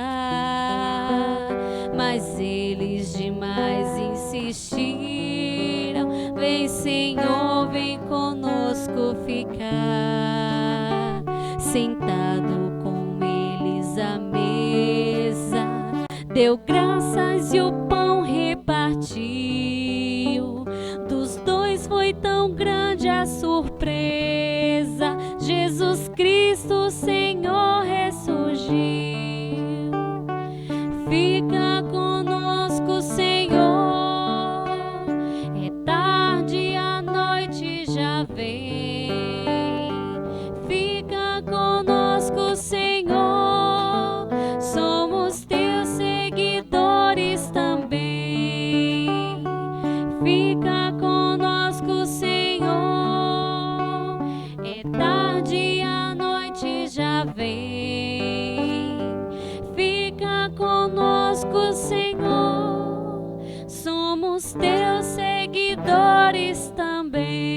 mas eles demais insistiram. Vem, Senhor, vem conosco ficar. Sentado com eles à mesa, deu graças e o pão repartiu. Dos dois foi tão grande a surpresa, Jesus Cristo, Senhor, ressurgiu. Fica conosco, Senhor, é tarde, a noite já vem. Fica conosco, Senhor, somos teus seguidores também. Fica conosco, Senhor, é tarde, a noite já vem. Fica conosco, Senhor, somos teus seguidores também.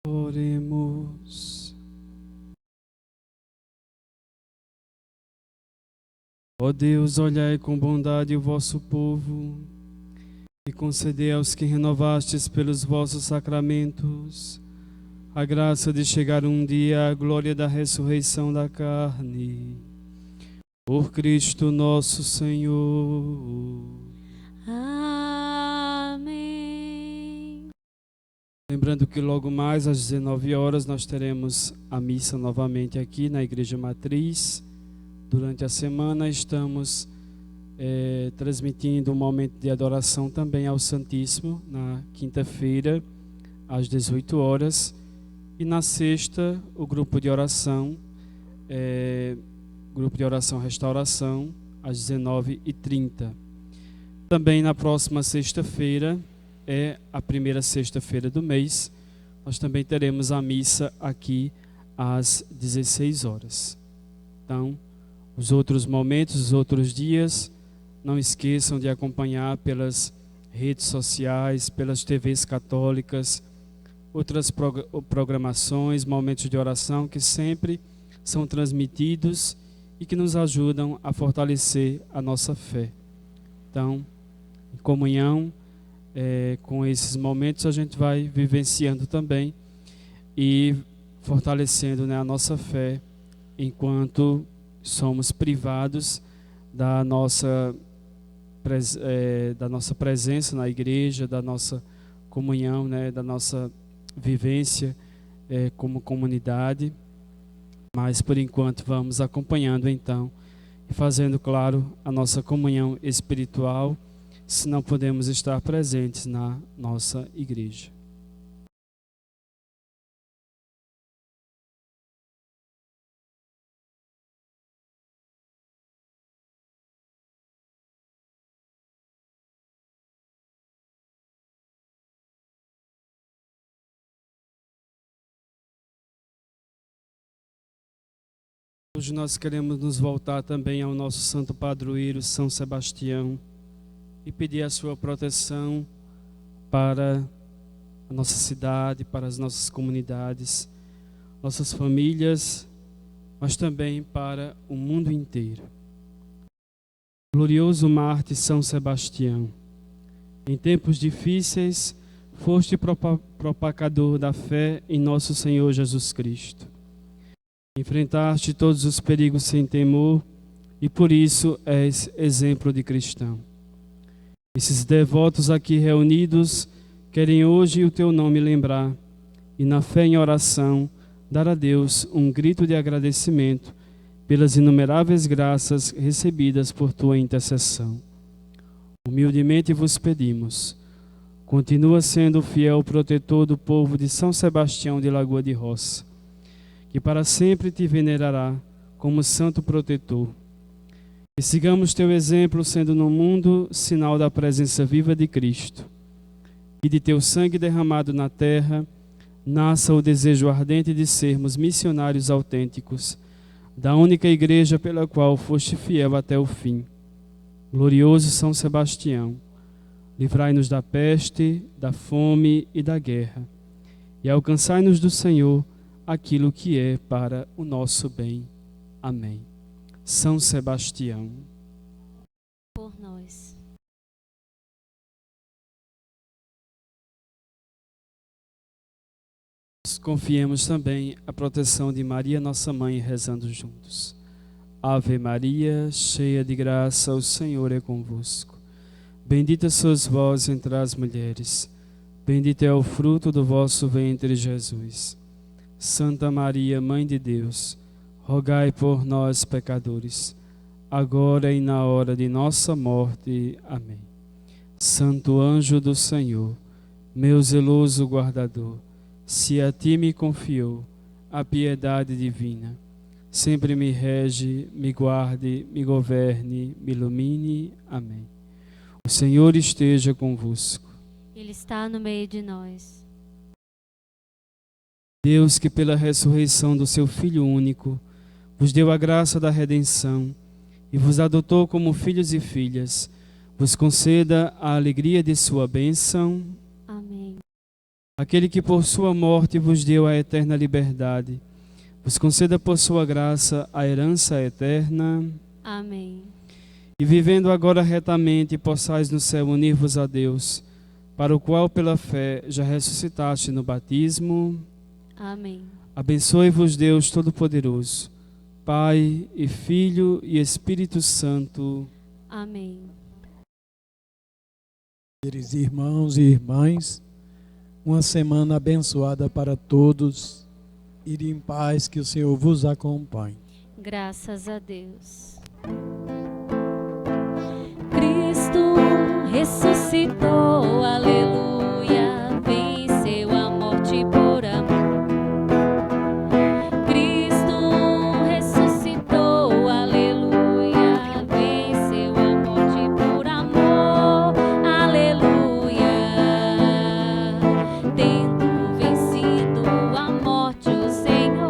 Oremos. Ó Deus, olhai com bondade o vosso povo e concedei aos que renovastes pelos vossos sacramentos a graça de chegar um dia à glória da ressurreição da carne. Por Cristo nosso Senhor. Amém. Lembrando que logo mais às 19 horas nós teremos a missa novamente aqui na Igreja Matriz. Durante a semana estamos transmitindo um momento de adoração também ao Santíssimo na quinta-feira às 18 horas e na sexta o grupo de oração Restauração às 19h30. Também na próxima sexta-feira, é a primeira sexta-feira do mês, nós também teremos a missa aqui às 16 horas. Então, os outros momentos, os outros dias, não esqueçam de acompanhar pelas redes sociais, pelas TVs católicas, outras programações, momentos de oração que sempre são transmitidos e que nos ajudam a fortalecer a nossa fé. Então, em comunhão com esses momentos, a gente vai vivenciando também e fortalecendo, né, a nossa fé enquanto somos privados da nossa presença na igreja, da nossa comunhão, né, da nossa vivência como comunidade. Mas, por enquanto, vamos acompanhando, então, e fazendo, claro, a nossa comunhão espiritual, se não podemos estar presentes na nossa igreja. Hoje nós queremos nos voltar também ao nosso santo padroeiro, São Sebastião, e pedir a sua proteção para a nossa cidade, para as nossas comunidades, nossas famílias, mas também para o mundo inteiro. Glorioso Mártir São Sebastião, em tempos difíceis, foste propagador da fé em nosso Senhor Jesus Cristo. Enfrentaste todos os perigos sem temor e por isso és exemplo de cristão. Esses devotos aqui reunidos querem hoje o teu nome lembrar e na fé em oração dar a Deus um grito de agradecimento pelas inumeráveis graças recebidas por tua intercessão. Humildemente vos pedimos, continua sendo o fiel protetor do povo de São Sebastião de Lagoa de Roça, que para sempre te venerará como santo protetor. E sigamos teu exemplo, sendo no mundo sinal da presença viva de Cristo. E de teu sangue derramado na terra, nasça o desejo ardente de sermos missionários autênticos, da única igreja pela qual foste fiel até o fim. Glorioso São Sebastião, livrai-nos da peste, da fome e da guerra, e alcançai-nos do Senhor aquilo que é para o nosso bem. Amém. São Sebastião, Por nós. confiemos também a proteção de Maria, nossa mãe, rezando juntos. Ave Maria, cheia de graça, o Senhor é convosco. Bendita sois vós entre as mulheres, bendito é o fruto do vosso ventre, Jesus. Santa Maria, Mãe de Deus, rogai por nós, pecadores, agora e na hora de nossa morte. Amém. Santo anjo do Senhor, meu zeloso guardador, se a ti me confiou a piedade divina, sempre me rege, me guarde, me governe, me ilumine. Amém. O Senhor esteja convosco. Ele está no meio de nós. Deus, que pela ressurreição do seu Filho único, vos deu a graça da redenção e vos adotou como filhos e filhas, vos conceda a alegria de sua bênção. Amém. Aquele que por sua morte vos deu a eterna liberdade, vos conceda por sua graça a herança eterna. Amém. E vivendo agora retamente, possais no céu unir-vos a Deus, para o qual pela fé já ressuscitaste no batismo. Amém. Abençoe-vos Deus Todo-Poderoso, Pai e Filho e Espírito Santo. Amém. Queridos irmãos e irmãs, uma semana abençoada para todos. Ide em paz, que o Senhor vos acompanhe. Graças a Deus. Cristo ressuscitou, aleluia.